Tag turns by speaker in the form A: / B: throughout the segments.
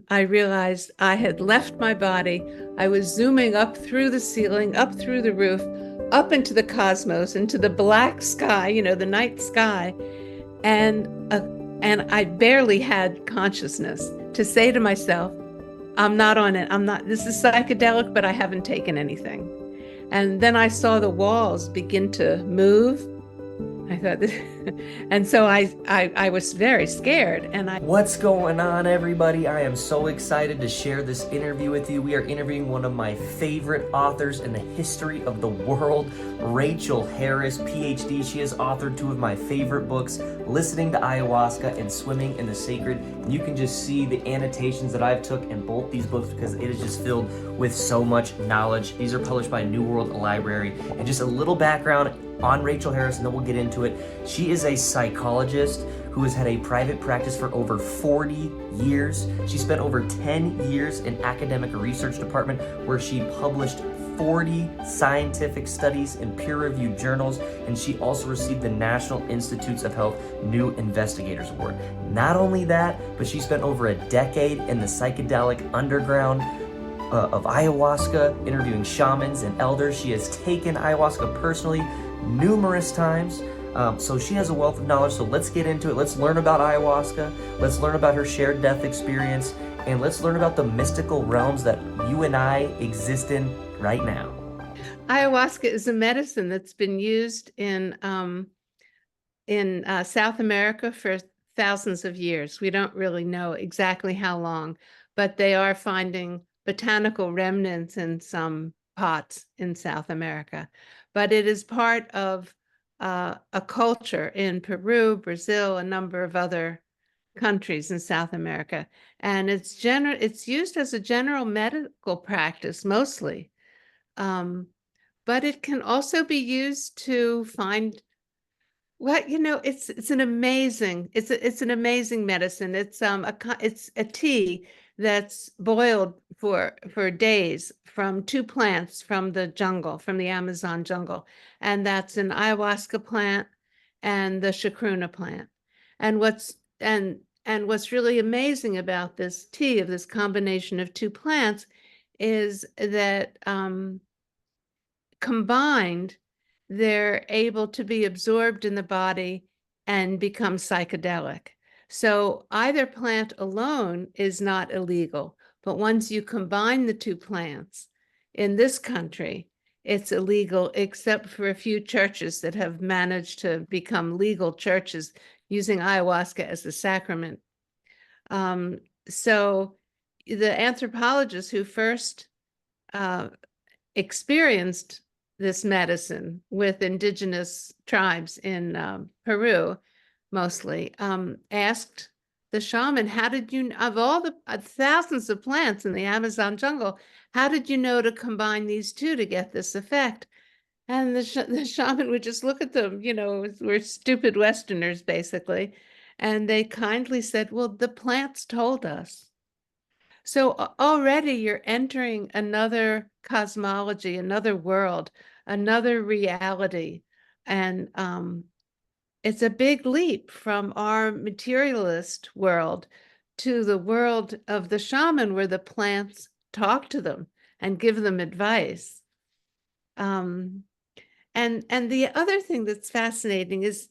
A: I realized I had left my body. I was zooming up through the ceiling, up through the roof, up into the cosmos, into the black sky, the night sky. And, uh, and I barely had consciousness to say to myself, I'm not on it. This is psychedelic, but I haven't taken anything. And then I saw the walls begin to move. I thought, and so I was very scared.
B: What's going on, everybody? I am so excited to share this interview with you. We are interviewing one of my favorite authors in the history of the world, Rachel Harris, PhD. She has authored two of my favorite books, Listening to Ayahuasca and Swimming in the Sacred. And you can just see the annotations that I've took in both these books because it is just filled with so much knowledge. These are published by New World Library. And just a little background on Rachel Harris, and then we'll get into it. She is a psychologist who has had a private practice for over 40 years. She spent over 10 years in academic research department where she published 40 scientific studies in peer-reviewed journals, and she also received the National Institutes of Health New Investigators Award. Not only that, but she spent over a decade in the psychedelic underground of ayahuasca, interviewing shamans and elders. She has taken ayahuasca personally numerous times. So she has a wealth of knowledge. So let's get into it. Let's learn about ayahuasca. Let's learn about her shared death experience. And let's learn about the mystical realms that you and I exist in right now.
A: Ayahuasca is a medicine that's been used in South America for thousands of years. We don't really know exactly how long, but they are finding botanical remnants in some pots in South America. But it is part of a culture in Peru, Brazil, a number of other countries in South America. And it's used as a general medical practice mostly. But it can also be used to find it's an amazing medicine. It's a tea that's boiled for days from two plants from the jungle, from the Amazon jungle, and that's an ayahuasca plant and the chacruna plant. And what's really amazing about this tea, of this combination of two plants, is that combined, they're able to be absorbed in the body and become psychedelic. So either plant alone is not illegal, but once you combine the two plants, in this country, it's illegal, except for a few churches that have managed to become legal churches using ayahuasca as a sacrament. So the anthropologists who first experienced this medicine with indigenous tribes in Peru, mostly, asked the shaman, how did you, of all the thousands of plants in the Amazon jungle, how did you know to combine these two to get this effect? And the shaman would just look at them, we're stupid Westerners, basically. And they kindly said, well, the plants told us. So already you're entering another cosmology, another world, another reality. And it's a big leap from our materialist world to the world of the shaman, where the plants talk to them and give them advice. And the other thing that's fascinating is,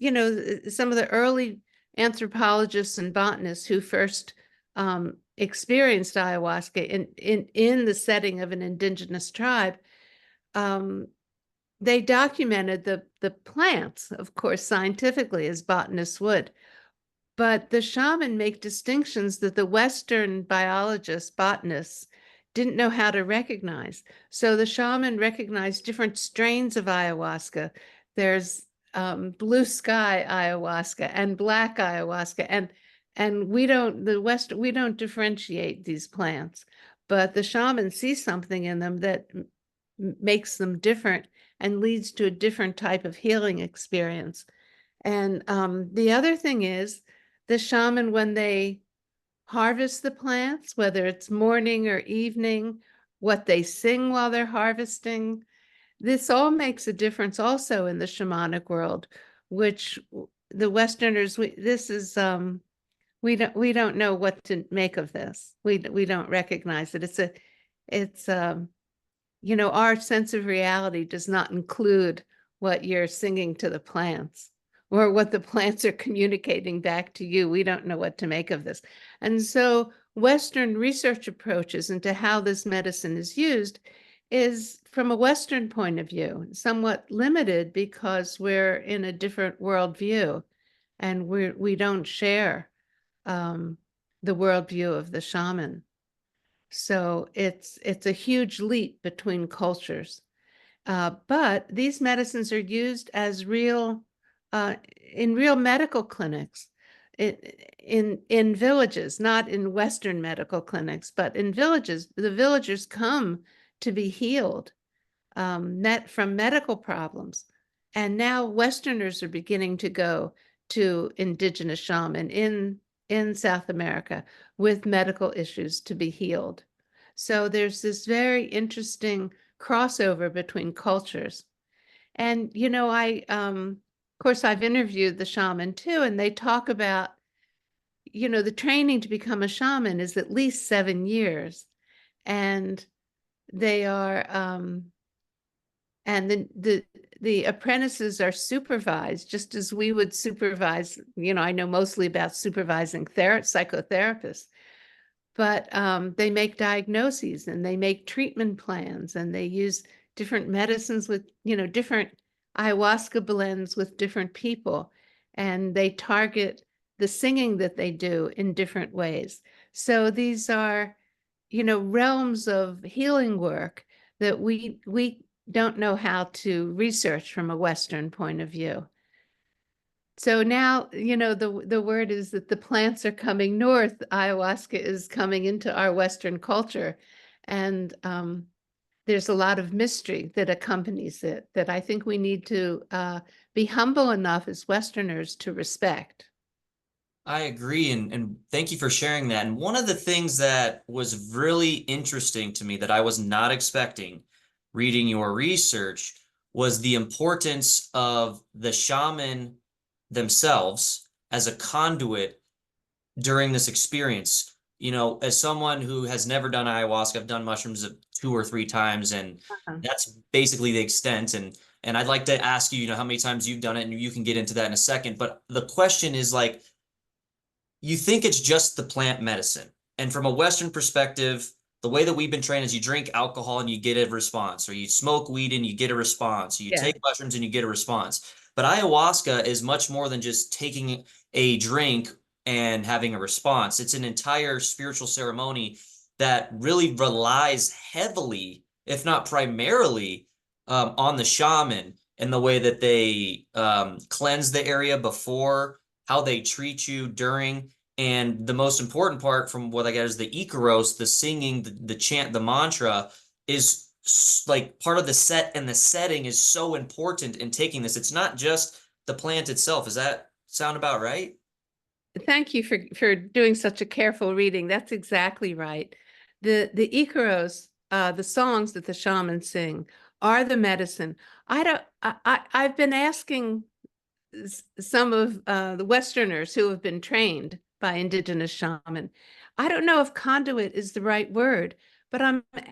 A: some of the early anthropologists and botanists who first experienced ayahuasca in the setting of an indigenous tribe, they documented the plants, of course, scientifically, as botanists would. But the shaman make distinctions that the Western biologists, botanists, didn't know how to recognize. So the shaman recognized different strains of ayahuasca. There's blue sky ayahuasca and black ayahuasca, and we don't differentiate these plants, but the shaman sees something in them that makes them different and leads to a different type of healing experience. And the other thing is, the shaman, when they harvest the plants, whether it's morning or evening, what they sing while they're harvesting, this all makes a difference also in the shamanic world, which the Westerners, we don't know what to make of this. We don't recognize it. It's you know, our sense of reality does not include what you're singing to the plants or what the plants are communicating back to you. We don't know what to make of this. And so Western research approaches into how this medicine is used is, from a Western point of view, somewhat limited because we're in a different worldview and we don't share the worldview of the shaman. So it's a huge leap between cultures. But these medicines are used as real in real medical clinics, in villages, not in Western medical clinics, but in villages. The villagers come to be healed from medical problems. And now Westerners are beginning to go to indigenous shaman in South America with medical issues to be healed. So there's this very interesting crossover between cultures. And, you know, of course, I've interviewed the shaman too, and they talk about, you know, the training to become a shaman is at least 7 years. And they are, and the apprentices are supervised just as we would supervise. You know, I know mostly about supervising psychotherapists, but they make diagnoses and they make treatment plans and they use different medicines with, you know, different ayahuasca blends with different people, and they target the singing that they do in different ways. So these are, you know, realms of healing work that we don't know how to research from a Western point of view. So now, you know, the word is that the plants are coming north. Ayahuasca is coming into our Western culture. And there's a lot of mystery that accompanies it that I think we need to be humble enough as Westerners to respect.
B: I agree, and thank you for sharing that. And one of the things that was really interesting to me that I was not expecting reading your research was the importance of the shaman themselves as a conduit during this experience. You know, as someone who has never done ayahuasca, I've done mushrooms 2 or 3 times, and
A: Uh-huh.
B: that's basically the extent. And I'd like to ask you, you know, how many times you've done it, and you can get into that in a second. But the question is like, you think it's just the plant medicine. And from a Western perspective, the way that we've been trained is you drink alcohol and you get a response, or you smoke weed and you get a response, or you
A: Yeah.
B: take mushrooms and you get a response. But ayahuasca is much more than just taking a drink and having a response. It's an entire spiritual ceremony that really relies heavily, if not primarily, on the shaman and the way that they cleanse the area before, how they treat you during. And the most important part from what I got is the Icaros, the singing, the chant, the mantra is like part of the set, and the setting is so important in taking this. It's not just the plant itself. Does that sound about right?
A: Thank you for doing such a careful reading. That's exactly right. The Icaros, the songs that the shamans sing are the medicine. I've been asking some of the Westerners who have been trained by indigenous shaman. I don't know if conduit is the right word, but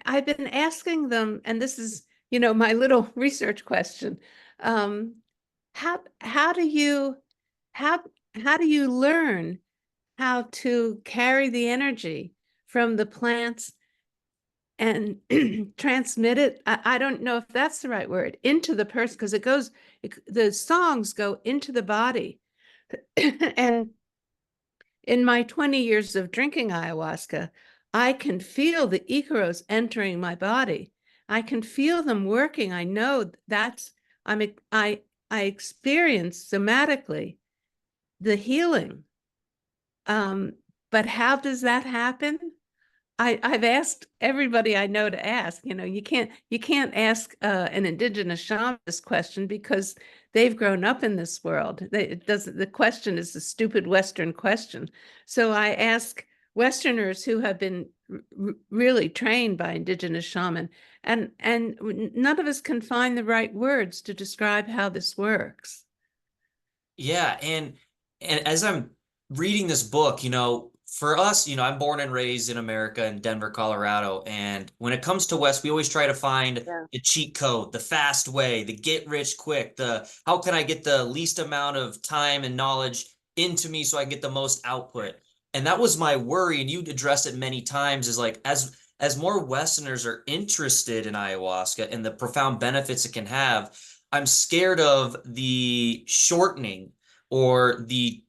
A: I've been asking them, and this is, you know, my little research question. Um, how do you how how do you learn how to carry the energy from the plants and transmit it? I don't know if that's the right word, into the person, because the songs go into the body. And in my 20 years of drinking ayahuasca, I can feel the Icaros entering my body. I can feel them working. I know I experience somatically the healing. But how does that happen? I've asked everybody I know to ask. You know, you can't ask an indigenous shaman this question because they've grown up in this world. It doesn't. The question is a stupid Western question. So I ask Westerners who have been really trained by indigenous shaman, and none of us can find the right words to describe how this works.
B: Yeah, and as I'm reading this book, for us, I'm born and raised in America in Denver, Colorado. And when it comes to West, we always try to find
A: Yeah.
B: the cheat code, the fast way, the get rich quick, the how can I get the least amount of time and knowledge into me so I get the most output. And that was my worry. And you addressed it many times is like, as more Westerners are interested in ayahuasca and the profound benefits it can have, I'm scared of the shortening or the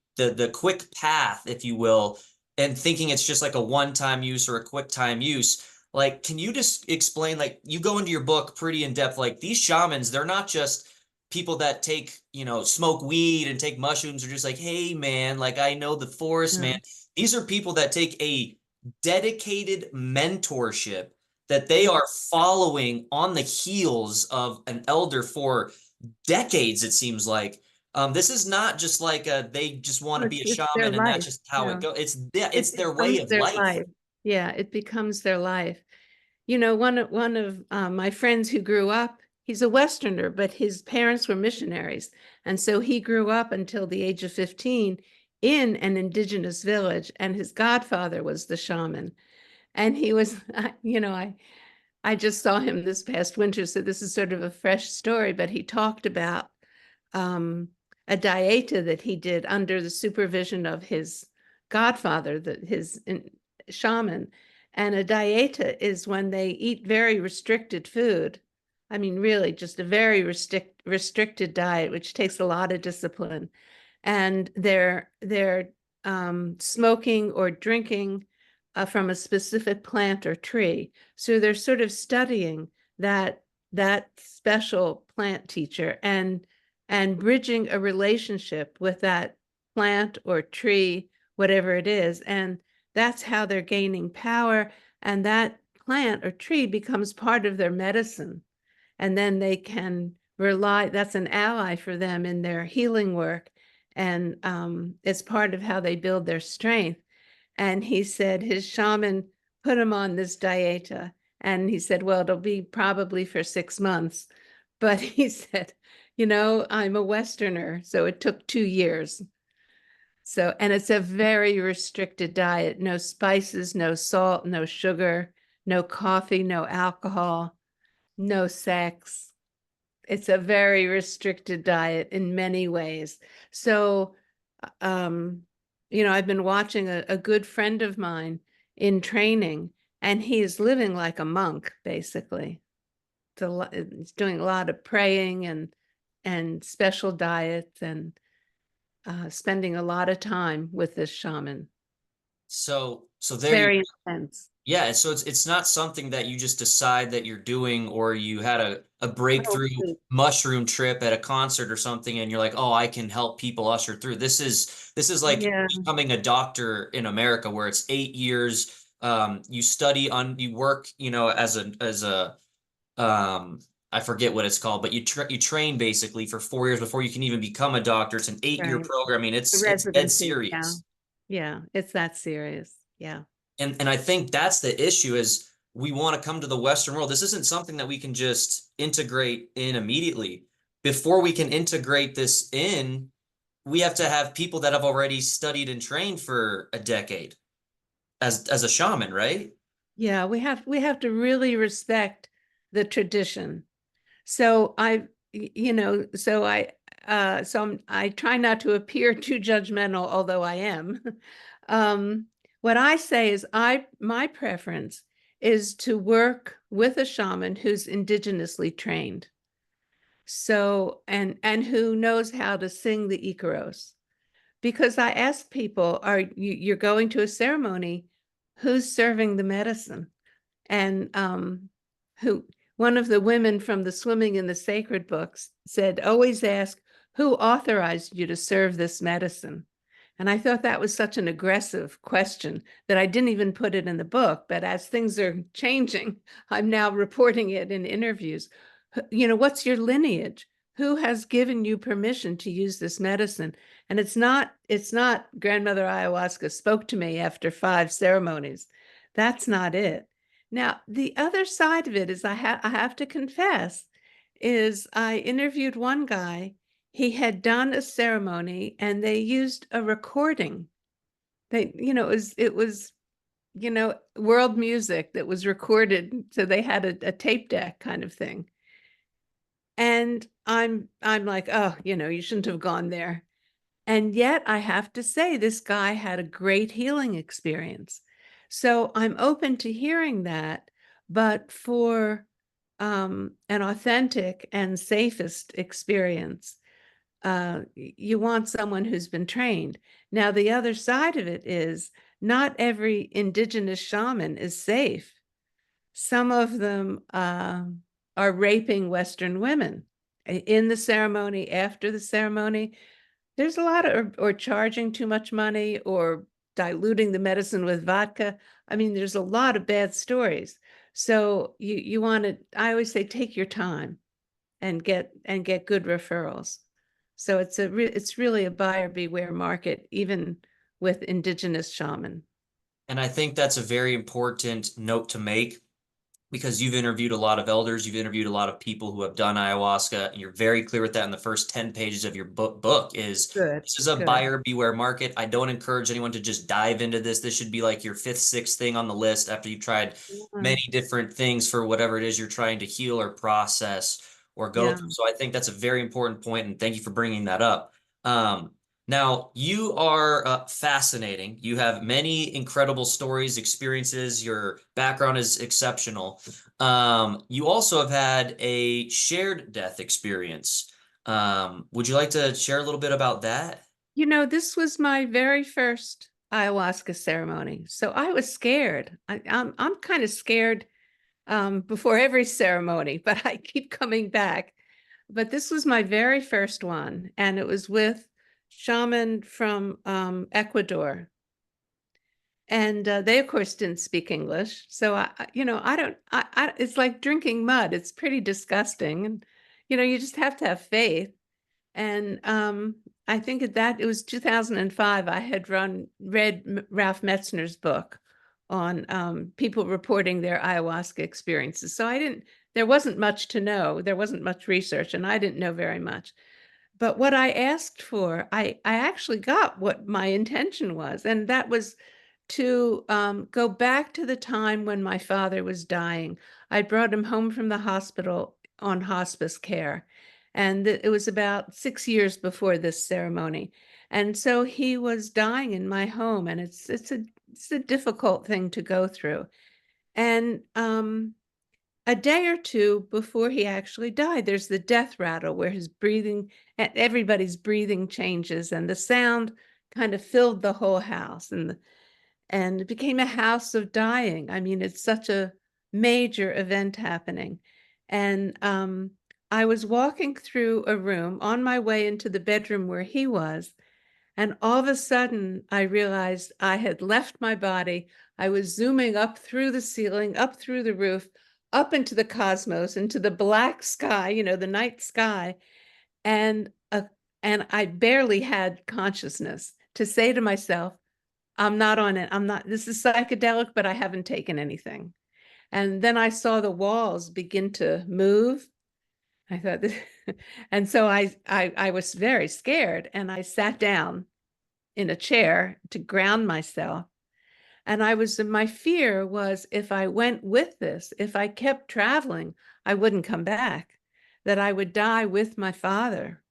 B: quick path, if you will, and thinking it's just like a one-time use or a quick time use. Like, can you just explain, like, you go into your book pretty in depth, like these shamans, they're not just people that take, smoke weed and take mushrooms or just like, hey man, like I know the forest, man.
A: No.
B: These are people that take a dedicated mentorship that they are following on the heels of an elder for decades, it seems like. This is not just like they just want to
A: Well,
B: be a
A: it's their
B: shaman and that's
A: life.
B: just how it
A: No,
B: goes. It's
A: it
B: their way
A: becomes
B: of
A: their
B: life.
A: life. Yeah, it becomes their life. One of my friends who grew up, he's a Westerner, but his parents were missionaries. And so he grew up until the age of 15 in an indigenous village, and his godfather was the shaman. And he was, I just saw him this past winter, so this is sort of a fresh story, but he talked about um, a dieta that he did under the supervision of his godfather, his shaman. And a dieta is when they eat very restricted food. I mean, really, just a very restricted diet, which takes a lot of discipline. And they're smoking or drinking from a specific plant or tree. So they're sort of studying that special plant teacher and bridging a relationship with that plant or tree, whatever it is. And that's how they're gaining power. And that plant or tree becomes part of their medicine. And then they can rely, that's an ally for them in their healing work. And it's part of how they build their strength. And he said his shaman put him on this dieta. And he said, well, it'll be probably for 6 months. But he said, I'm a Westerner, so it took 2 years. So, and it's a very restricted diet, no spices, no salt, no sugar, no coffee, no alcohol, no sex. It's a very restricted diet in many ways. So, I've been watching a good friend of mine in training, and he is living like a monk, basically. He's doing a lot of praying and special diets and spending a lot of time with this shaman.
B: So
A: It's
B: there you
A: very intense.
B: Yeah, so it's not something that you just decide that you're doing or you had a
A: Oh,
B: breakthrough
A: please.
B: mushroom trip at a concert or something and you're like, "Oh, I can help people usher through." This is like
A: Yeah,
B: becoming a doctor in America where it's 8 years. You study on you work, as a I forget what it's called, but you train basically for 4 years before you can even become a doctor. It's an 8 year
A: right.
B: program. I mean,
A: The
B: it's dead
A: residency. Yeah.
B: serious.
A: Yeah. It's that serious. Yeah.
B: And I think that's the issue is we want to come to the Western world. This isn't something that we can just integrate in immediately. Before we can integrate this in, we have to have people that have already studied and trained for a decade as a shaman, right?
A: Yeah, we have to really respect the tradition. So I, so I try not to appear too judgmental, although I am. What I say is my preference is to work with a shaman who's indigenously trained. So, and who knows how to sing the Icaros. Because I ask people, you're going to a ceremony, who's serving the medicine? And who one of the women from the Swimming in the Sacred books said, always ask, who authorized you to serve this medicine? And I thought that was such an aggressive question that I didn't even put it in the book. But as things are changing, I'm now reporting it in interviews. What's your lineage? Who has given you permission to use this medicine? And it's not grandmother ayahuasca spoke to me after 5 ceremonies. That's not it. Now, the other side of it is I have to confess, is I interviewed one guy. He had done a ceremony and they used a recording it was world music that was recorded. So they had a tape deck kind of thing. And I'm like, oh, you shouldn't have gone there. And yet I have to say, this guy had a great healing experience. So I'm open to hearing that, but for an authentic and safest experience, you want someone who's been trained. Now, the other side of it is not every indigenous shaman is safe. Some of them are raping Western women in the ceremony, after the ceremony. There's a lot of, or charging too much money, or diluting the medicine with vodka. I mean, there's a lot of bad stories. So you want to, I always say, take your time and get good referrals. So it's really a buyer beware market, even with indigenous shaman.
B: And I think that's a very important note to make because you've interviewed a lot of elders, you've interviewed a lot of people who have done ayahuasca, and you're very clear with that in the first 10 pages of your book is
A: Good,
B: this is a
A: good.
B: buyer beware market. I don't encourage anyone to just dive into this. This should be like your fifth, sixth thing on the list after you've tried
A: Yeah,
B: many different things for whatever it is you're trying to heal or process or go
A: yeah.
B: through. So I think that's a very important point, and thank you for bringing that up. Um, Now, you are fascinating. You have many incredible stories, experiences. Your background is exceptional. You also have had a shared death experience. Would you like to share a little bit about that?
A: This was my very first ayahuasca ceremony. So I was scared. I'm kind of scared before every ceremony, but I keep coming back. But this was my very first one, and it was with shaman from Ecuador. And they, of course, didn't speak English. So I don't. It's like drinking mud. It's pretty disgusting, and you just have to have faith. And I think at that it was 2005. I had read Ralph Metzner's book on people reporting their ayahuasca experiences. So I didn't. There wasn't much to know. There wasn't much research, and I didn't know very much. But what I asked for, I actually got what my intention was, and that was to go back to the time when my father was dying. I brought him home from the hospital on hospice care, and it was about 6 years before this ceremony. And so he was dying in my home, and it's a difficult thing to go through. And a day or two before he actually died, there's the death rattle where his breathing, everybody's breathing changes, and the sound kind of filled the whole house, and it became a house of dying. I mean, it's such a major event happening. And I was walking through a room on my way into the bedroom where he was, and all of a sudden, I realized I had left my body. I was zooming up through the ceiling, up through the roof, up into the cosmos, into the black sky, the night sky. And, and I barely had consciousness to say to myself, I'm not on it. This is psychedelic, but I haven't taken anything. And then I saw the walls begin to move. I thought, and so I was very scared, and I sat down in a chair to ground myself. And my fear was, if I went with this, if I kept traveling, I wouldn't come back, that I would die with my father.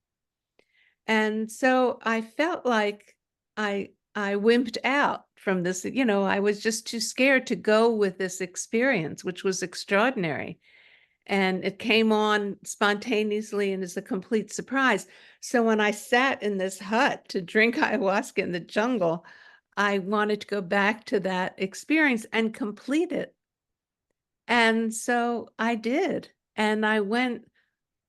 A: And so I felt like I wimped out from this. I was just too scared to go with this experience, which was extraordinary. And it came on spontaneously and as a complete surprise. So when I sat in this hut to drink ayahuasca in the jungle, I wanted to go back to that experience and complete it. And so I did. And I went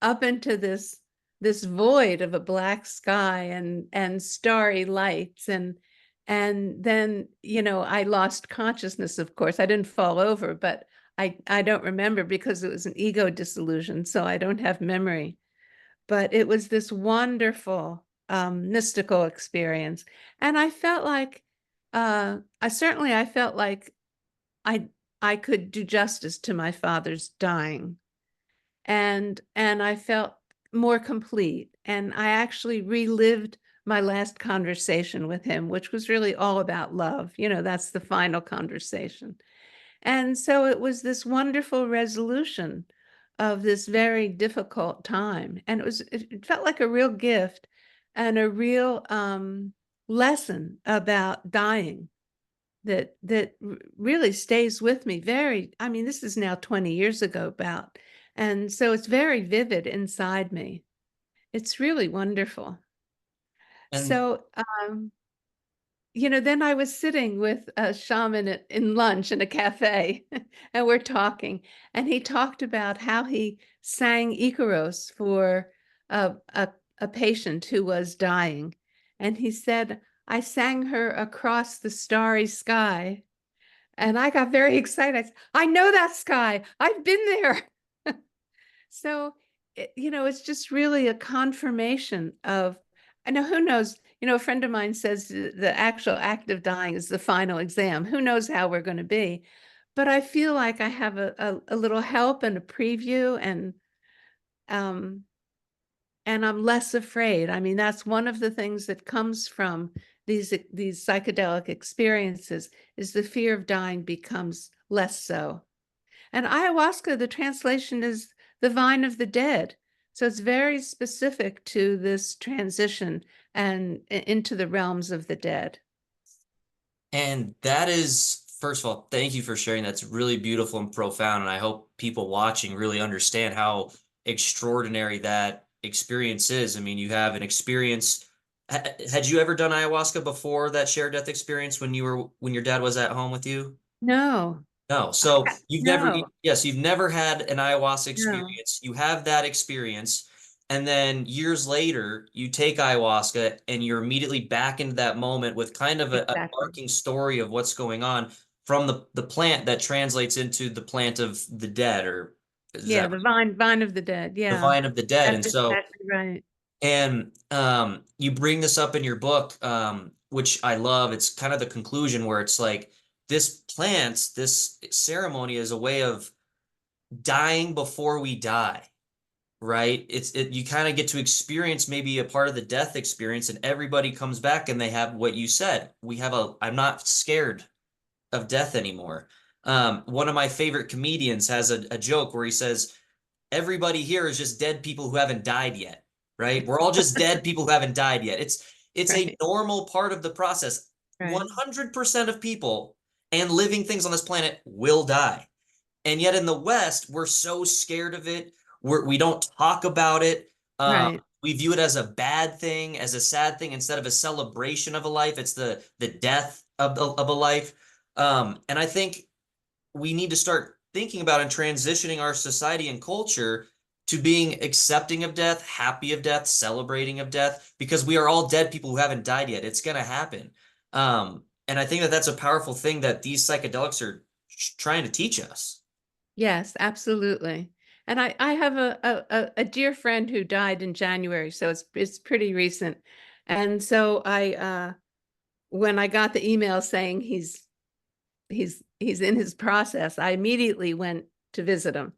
A: up into this void of a black sky and starry lights, and then I lost consciousness. Of course, I didn't fall over, but I don't remember because it was an ego dissolution, so I don't have memory. But it was this wonderful mystical experience, and I felt like I felt like I I could do justice to my father's dying, and I felt more complete, and I actually relived my last conversation with him, which was really all about love. You know, that's the final conversation. And so it was this wonderful resolution of this very difficult time. And it felt like a real gift and a real lesson about dying that really stays with me I mean, this is now 20 years ago about, and so it's very vivid inside me. It's really wonderful.
B: And
A: So, you know, then I was sitting with a shaman in lunch in a cafe, and we're talking, and he talked about how he sang Icaros for a patient who was dying. And he said, I sang her across the starry sky. And I got very excited. I said, I know that sky. I've been there. So, you know, it's just really a confirmation of, I know who knows, you know, a friend of mine says the actual act of dying is the final exam. Who knows how we're going to be? But I feel like I have a little help and a preview, um, and I'm less afraid. I mean, that's one of the things that comes from these psychedelic experiences is the fear of dying becomes less so. And ayahuasca, the translation is the vine of the dead. So it's very specific to this transition and into the realms of the dead.
B: that is, first of all, thank you for sharing. That's really beautiful and profound. And I hope people watching really understand how extraordinary that experience is. I mean, you have an experience. Had you ever done ayahuasca before that shared death experience when your dad was at home with you?
A: No,
B: No. So you've never,
A: no,
B: yes, you've never had an ayahuasca
A: no,
B: experience. You have that experience. And then years later, you take ayahuasca and you're immediately back into that moment with kind of an
A: exactly.
B: arcing story of what's going on from the plant that translates into the plant of the dead, or is
A: Yeah,
B: that
A: the
B: right?
A: vine of the dead.
B: The
A: Yeah,
B: vine of the dead.
A: that's
B: And so,
A: exactly right.
B: and you bring this up in your book, which I love. It's kind of the conclusion where it's like this plant, this ceremony is a way of dying before we die, right? You kind of get to experience maybe a part of the death experience, and everybody comes back and they have what you said. I'm not scared of death anymore. One of my favorite comedians has a joke where he says, everybody here is just dead people who haven't died yet, right? We're all just dead people who haven't died yet. It's a
A: Right,
B: normal part of the process.
A: right,
B: 100% of people and living things on this planet will die. And yet in the West, we're so scared of it. We don't talk about it.
A: right.
B: We view it as a bad thing, as a sad thing, instead of a celebration of a life. It's the death of a life. And I think we need to start thinking about and transitioning our society and culture to being accepting of death, happy of death, celebrating of death, because we are all dead people who haven't died yet. It's going to happen. And I think that that's a powerful thing that these psychedelics are trying to teach us.
A: Yes, absolutely. And I have a dear friend who died in January, so it's pretty recent. And so when I got the email saying he's in his process, I immediately went to visit him.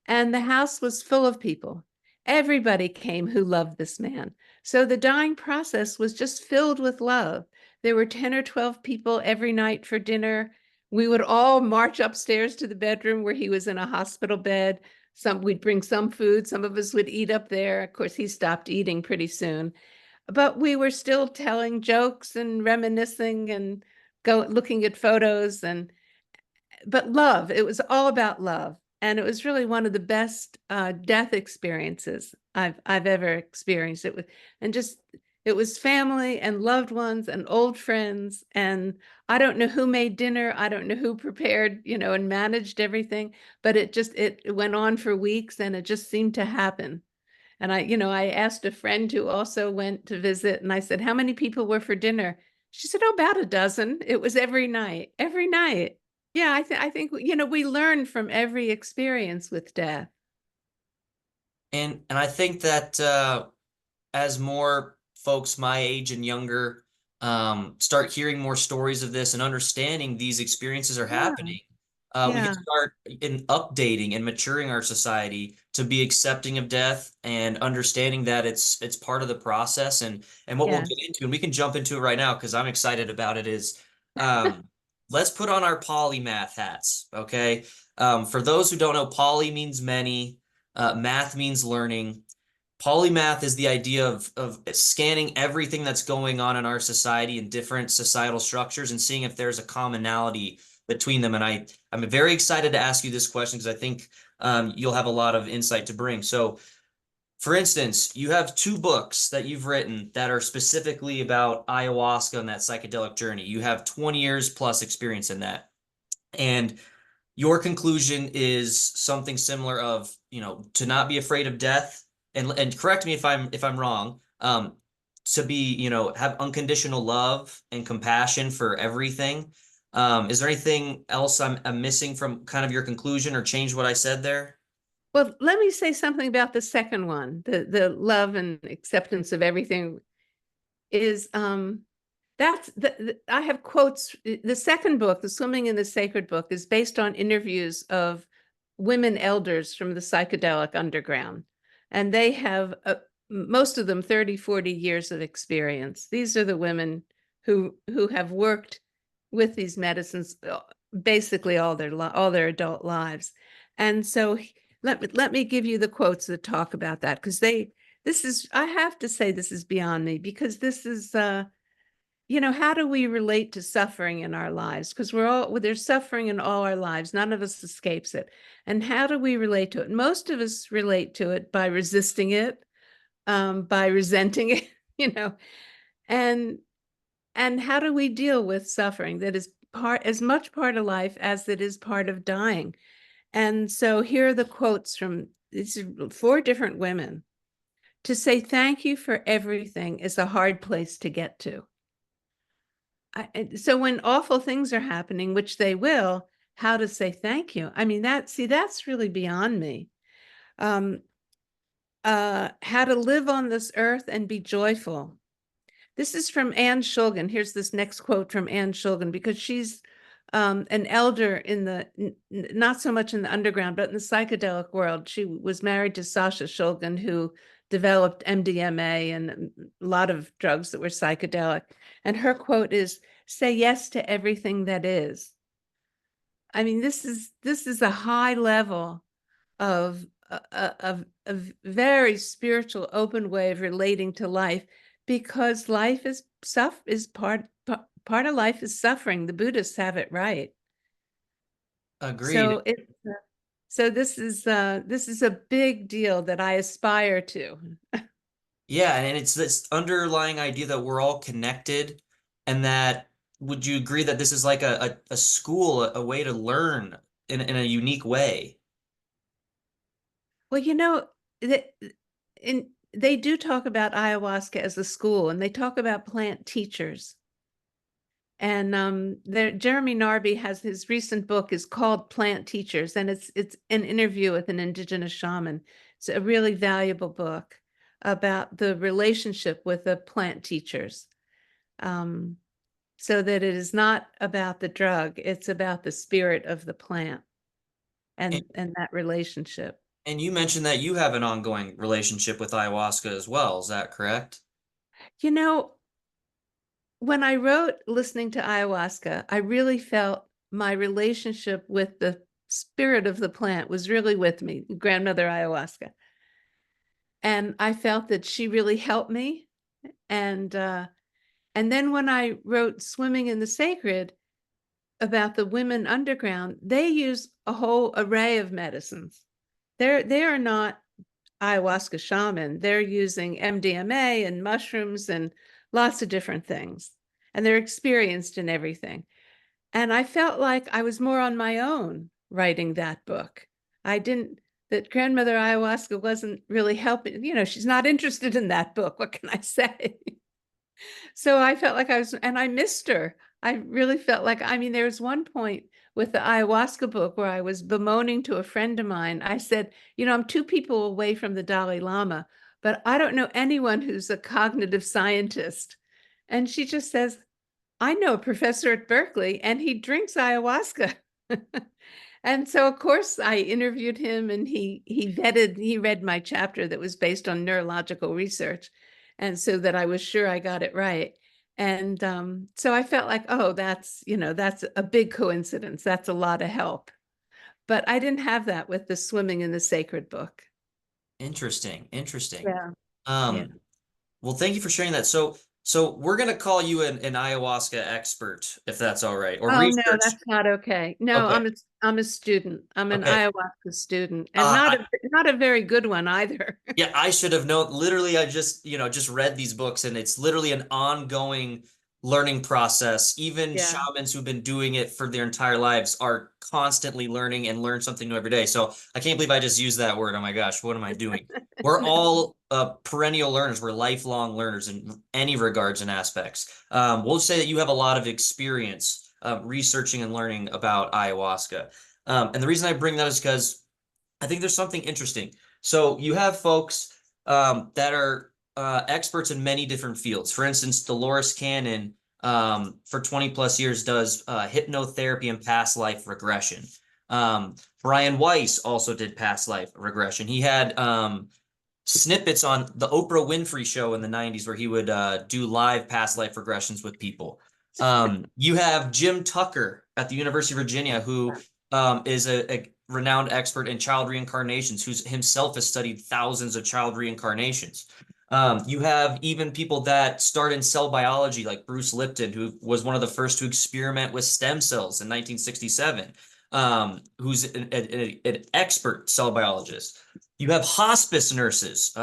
A: And the house was full of people. Everybody came who loved this man. So the dying process was just filled with love. There were 10 or 12 people every night for dinner. We would all march upstairs to the bedroom where he was in a hospital bed. We'd bring some food, some of us would eat up there. Of course, he stopped eating pretty soon. But we were still telling jokes and reminiscing and looking at photos, but love, it was all about love. And it was really one of the best death experiences I've ever experienced. It was family and loved ones and old friends. And I don't know who made dinner. I don't know who prepared, you know, and managed everything, but it went on for weeks and it just seemed to happen. And I asked a friend who also went to visit, and I said, how many people were for dinner? She said, oh, about a dozen. It was every night, every night. Yeah, I think, you know, we learn from every experience with death.
B: And I think that as more folks my age and younger start hearing more stories of this and understanding these experiences are
A: Yeah,
B: happening, We can
A: Yeah,
B: start in updating and maturing our society to be accepting of death and understanding that it's part of the process. And what we'll
A: yes.
B: get into, and we can jump into it right now because I'm excited about it, is um, let's put on our polymath hats, okay? For those who don't know, poly means many, math means learning. Polymath is the idea of scanning everything that's going on in our society and different societal structures and seeing if there's a commonality between them. And I'm very excited to ask you this question because I think you'll have a lot of insight to bring. So, for instance, you have two books that you've written that are specifically about ayahuasca and that psychedelic journey. You have 20 years plus experience in that. And your conclusion is something similar of, to not be afraid of death, and correct me if I'm wrong, to be, have unconditional love and compassion for everything. Is there anything else I'm missing from kind of your conclusion or change what I said there?
A: Well, let me say something about the second one, the love and acceptance of everything is that's I have quotes. The second book, The Swimming in the Sacred Book, is based on interviews of women elders from the psychedelic underground. And they have most of them 30, 40 years of experience. These are the women who have worked with these medicines basically all their adult lives. And so let me give you the quotes that talk about that, because this is, I have to say, this is beyond me, because this is how do we relate to suffering in our lives? Because there's suffering in all our lives. None of us escapes it. And how do we relate to it? Most of us relate to it by resisting it, by resenting it, and how do we deal with suffering that is as much part of life as it is part of dying? And so here are the quotes from these 4 different women. To say thank you for everything is a hard place to get to. So when awful things are happening, which they will, how to say thank you. I mean, that's really beyond me. Um, how to live on this earth and be joyful. This is from Anne Shulgin. Here's this next quote from Anne Shulgin, because she's an elder in not so much in the underground, but in the psychedelic world. She was married to Sasha Shulgin, who developed MDMA and a lot of drugs that were psychedelic. And her quote is, "Say yes to everything that is." I mean, this is a high level of a very spiritual, open way of relating to life, because life is part of life is suffering. The Buddhists have it right.
B: Agreed.
A: So this is a big deal that I aspire to.
B: Yeah, and it's this underlying idea that we're all connected, and that would you agree that this is like a school, a way to learn in a unique way?
A: Well, they do talk about ayahuasca as a school, and they talk about plant teachers. And Jeremy Narby has his recent book is called Plant Teachers, and it's an interview with an indigenous shaman. It's a really valuable book about the relationship with the plant teachers, um, so that it is not about the drug; it's about the spirit of the plant
B: And,
A: and that relationship.
B: and you mentioned that you have an ongoing relationship with ayahuasca as well. Is that correct?
A: You know, when I wrote Listening to Ayahuasca, I really felt my relationship with the spirit of the plant was really with me, grandmother ayahuasca. And I felt that she really helped me. And then when I wrote Swimming in the Sacred about the women underground, they use a whole array of medicines. They are not ayahuasca shaman. They're using MDMA and mushrooms and lots of different things. And they're experienced in everything. And I felt like I was more on my own writing that book. I didn't, that grandmother ayahuasca wasn't really helping. She's not interested in that book. What can I say? So I felt like and I missed her. I really felt like, I mean, there was one point with the ayahuasca book where I was bemoaning to a friend of mine. I said, I'm 2 people away from the Dalai Lama, but I don't know anyone who's a cognitive scientist. And she just says, I know a professor at Berkeley and he drinks ayahuasca. And so of course I interviewed him, and he read my chapter that was based on neurological research. And so that I was sure I got it right. And so I felt like, oh, that's a big coincidence. That's a lot of help. But I didn't have that with the swimming in the sacred book.
B: Interesting, interesting.
A: Yeah. Yeah.
B: Um, well, thank you for sharing that. So we're gonna call you an ayahuasca expert, if that's all right, or
A: Oh no,
B: research.
A: that's not okay. No,
B: Okay,
A: I'm a student. I'm an
B: okay.
A: ayahuasca student, and not a very good one either.
B: Yeah, I should have known. Literally, I just, just read these books, and it's literally an ongoing learning process. Even
A: Yeah.
B: shamans who've been doing it for their entire lives are constantly learning and learn something new every day. So I can't believe I just used that word. Oh my gosh, what am I doing? We're
A: No.
B: all perennial learners. We're lifelong learners in any regards and aspects. We'll say that you have a lot of experience researching and learning about ayahuasca. And the reason I bring that is because I think there's something interesting. So you have folks that are experts in many different fields. For instance, Dolores Cannon for 20 plus years does hypnotherapy and past life regression. Brian Weiss also did past life regression. He had snippets on the Oprah Winfrey show in the 90s where he would do live past life regressions with people. You have Jim Tucker at the University of Virginia, who is a renowned expert in child reincarnations, who's himself has studied thousands of child reincarnations. You have even people that start in cell biology, like Bruce Lipton, who was one of the first to experiment with stem cells in 1967, who's an expert cell biologist. You have hospice nurses,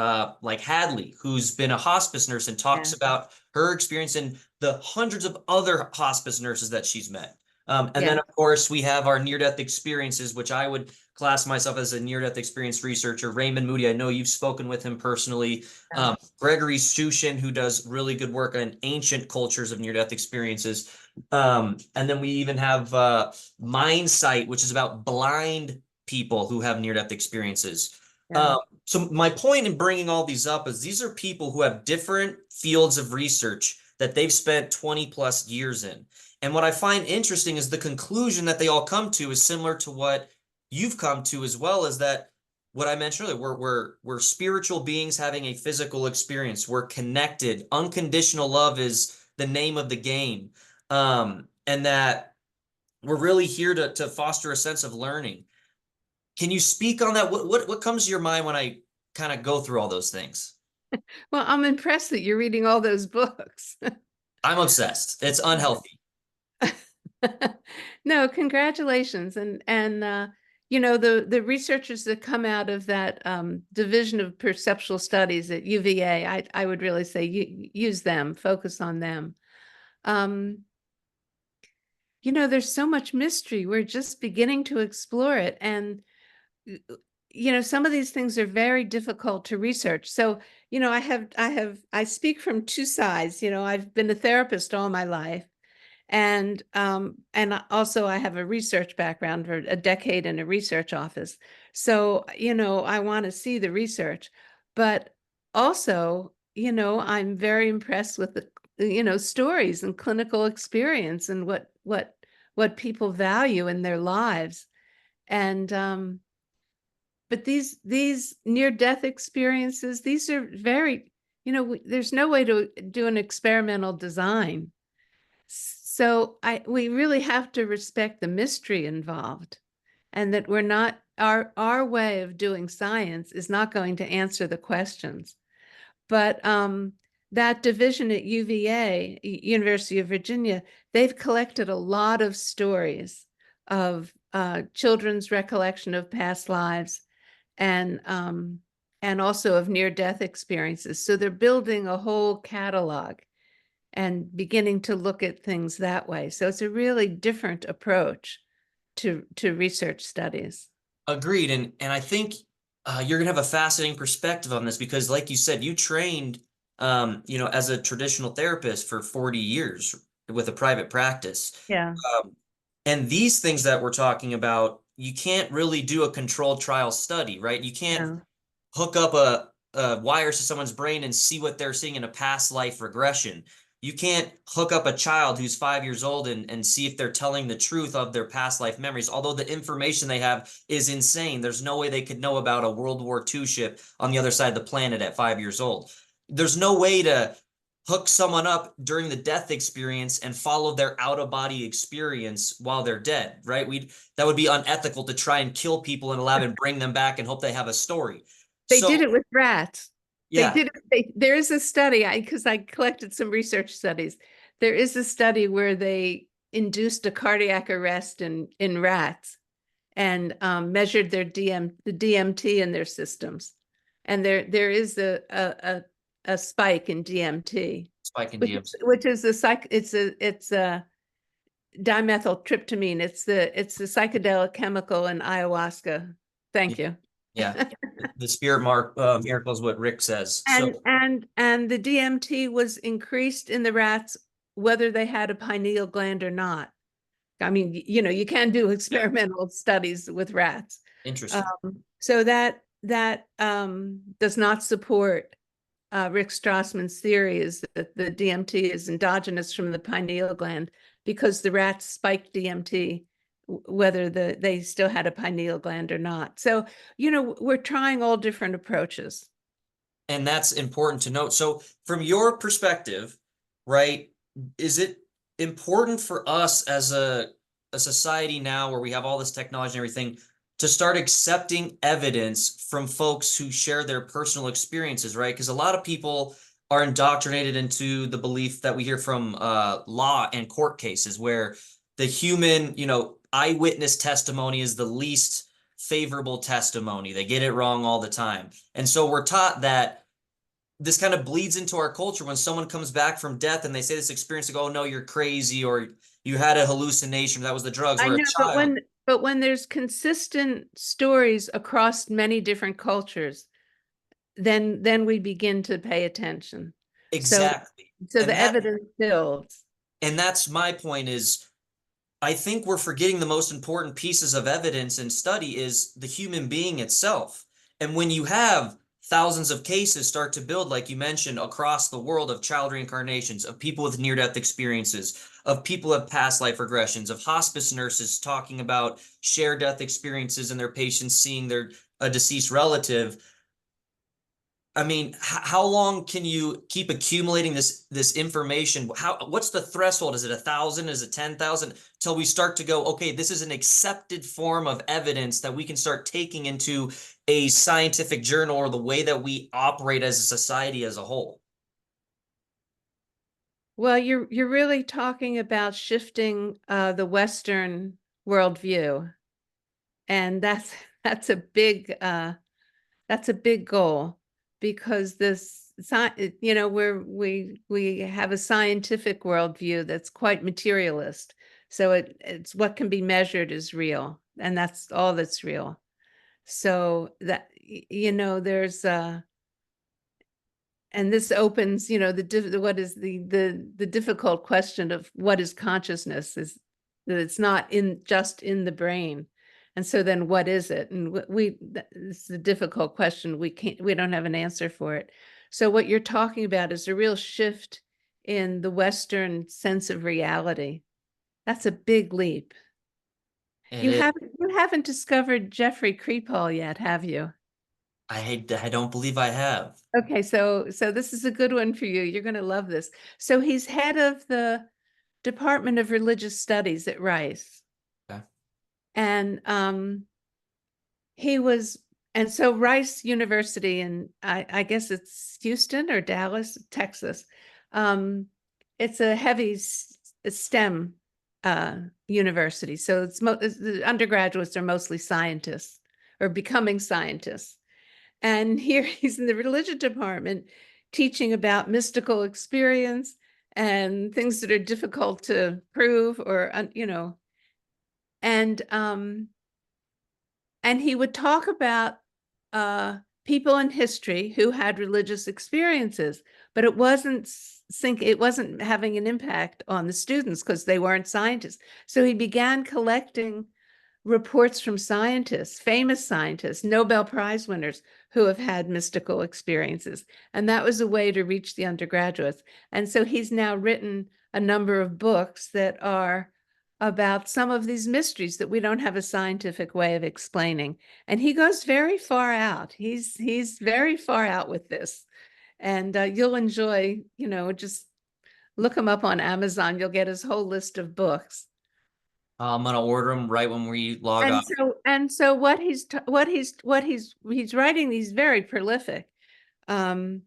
B: like Hadley, who's been a hospice nurse and talks
A: Yeah.
B: about her experience and the hundreds of other hospice nurses that she's met. And
A: Yeah.
B: then, of course, we have our near-death experiences, which I would class myself as a near-death experience researcher. Raymond Moody, I know you've spoken with him personally.
A: Yeah.
B: Gregory Sushin, who does really good work on ancient cultures of near-death experiences. And then we even have Mindsight, which is about blind people who have near-death experiences.
A: Yeah.
B: So my point in bringing all these up is these are people who have different fields of research that they've spent 20 plus years in. And what I find interesting is the conclusion that they all come to is similar to what you've come to as well, is that what I mentioned earlier, we're spiritual beings having a physical experience. We're connected. Unconditional love is the name of the game. And that we're really here to foster a sense of learning. Can you speak on that? What comes to your mind when I kind of go through all those things?
A: Well, I'm impressed that you're reading all those books.
B: I'm obsessed. It's unhealthy.
A: No, congratulations. And the researchers that come out of that division of perceptual studies at UVA, I would really say use them, focus on them. There's so much mystery. We're just beginning to explore it. And some of these things are very difficult to research. So, I speak from two sides. I've been a therapist all my life. And also I have a research background for a decade in a research office. So, I want to see the research, but also, I'm very impressed with the stories and clinical experience and what people value in their lives. And but these near-death experiences, these are very, there's no way to do an experimental design. So we really have to respect the mystery involved, and that we're not, our way of doing science is not going to answer the questions. But that division at UVA, University of Virginia, they've collected a lot of stories of children's recollection of past lives, and also of near-death experiences. So they're building a whole catalog and beginning to look at things that way. So it's a really different approach to research studies.
B: Agreed. And I think you're gonna have a fascinating perspective on this because, like you said, you trained, as a traditional therapist for 40 years with a private practice.
A: Yeah.
B: And these things that we're talking about, you can't really do a controlled trial study, right? You can't
A: No.
B: hook up a wires to someone's brain and see what they're seeing in a past life regression. You can't hook up a child who's 5 years old and see if they're telling the truth of their past life memories. Although the information they have is insane. There's no way they could know about a World War II ship on the other side of the planet at 5 years old. There's no way to hook someone up during the death experience and follow their out-of-body experience while they're dead, right? That would be unethical to try and kill people in a lab and bring them back and hope they have a story.
A: They
B: So,
A: did it with rats. They
B: yeah,
A: did it. There is a study, because I collected some research studies. There is a study where they induced a cardiac arrest in rats and measured the DMT in their systems. And there is a spike in DMT,
B: spike in
A: which
B: DMT.
A: which is it's a dimethyltryptamine. It's the psychedelic chemical in ayahuasca. Thank you.
B: Yeah, the spirit miracle is what Rick says.
A: And
B: So
A: the DMT was increased in the rats, whether they had a pineal gland or not. I mean, you can do experimental studies with rats.
B: interesting.
A: So that does not support Rick Strassman's theory is that the DMT is endogenous from the pineal gland, because the rats spiked DMT whether they still had a pineal gland or not. So, we're trying all different approaches.
B: And that's important to note. So from your perspective, right, is it important for us as a society now where we have all this technology and everything to start accepting evidence from folks who share their personal experiences, right? Because a lot of people are indoctrinated into the belief that we hear from law and court cases where the human, eyewitness testimony is the least favorable testimony. They get it wrong all the time. And so we're taught that this kind of bleeds into our culture when someone comes back from death and they say this experience, they go, oh, no, you're crazy, or you had a hallucination, that was the drugs.
A: I
B: Where a
A: know,
B: child,
A: but when there's consistent stories across many different cultures, then we begin to pay attention.
B: exactly.
A: So the evidence builds.
B: And that's my point is, I think we're forgetting the most important pieces of evidence and study is the human being itself. And when you have thousands of cases start to build, like you mentioned, across the world of child reincarnations, of people with near-death experiences, of people who have past life regressions, of hospice nurses talking about shared death experiences and their patients seeing a deceased relative. I mean, how long can you keep accumulating this information? What's the threshold? Is it 1,000? Is it 10,000? Till we start to go, okay, this is an accepted form of evidence that we can start taking into a scientific journal or the way that we operate as a society as a whole.
A: Well, you're really talking about shifting the Western worldview, and that's a big goal, because we have a scientific worldview that's quite materialist. So it's what can be measured is real, and that's all that's real. So that there's and this opens what is the difficult question of what is consciousness, is that it's not just in the brain. And so then what is it? And it's a difficult question. We don't have an answer for it. So what you're talking about is a real shift in the Western sense of reality. That's a big leap. You haven't discovered Jeffrey Kripal yet, have you?
B: I don't believe I have.
A: Okay, so this is a good one for you. You're going to love this. So he's head of the Department of Religious Studies at Rice.
B: Okay.
A: And so Rice University, and I guess it's Houston or Dallas, Texas. It's a heavy STEM university. So the undergraduates are mostly scientists or becoming scientists. And here he's in the religion department teaching about mystical experience and things that are difficult to prove, or and he would talk about people in history who had religious experiences, but it wasn't having an impact on the students because they weren't scientists. So he began collecting reports from scientists, famous scientists, Nobel Prize winners who have had mystical experiences. And that was a way to reach the undergraduates. And so he's now written a number of books that are about some of these mysteries that we don't have a scientific way of explaining. And he goes very far out. He's very far out with this. And you'll enjoy, just look him up on Amazon. You'll get his whole list of books.
B: I'm gonna order them right when we log
A: And
B: off.
A: so what he's writing, he's very prolific. And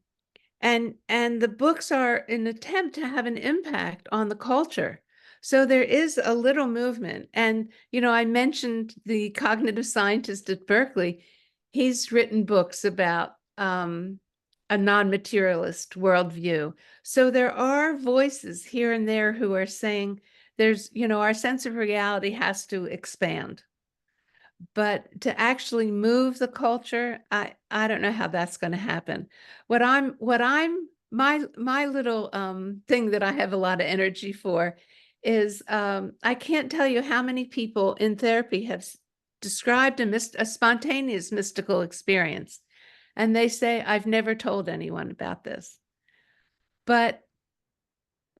A: the books are an attempt to have an impact on the culture. So there is a little movement. And, I mentioned the cognitive scientist at Berkeley. He's written books about a non-materialist worldview. So there are voices here and there who are saying there's, our sense of reality has to expand. But to actually move the culture, I don't know how that's going to happen. My little thing that I have a lot of energy for is I can't tell you how many people in therapy have described a spontaneous mystical experience. And they say, I've never told anyone about this. But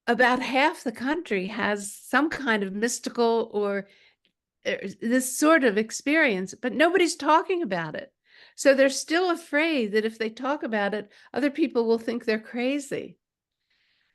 A: about half the country has some kind of mystical or this sort of experience, but nobody's talking about it. So they're still afraid that if they talk about it, other people will think they're crazy.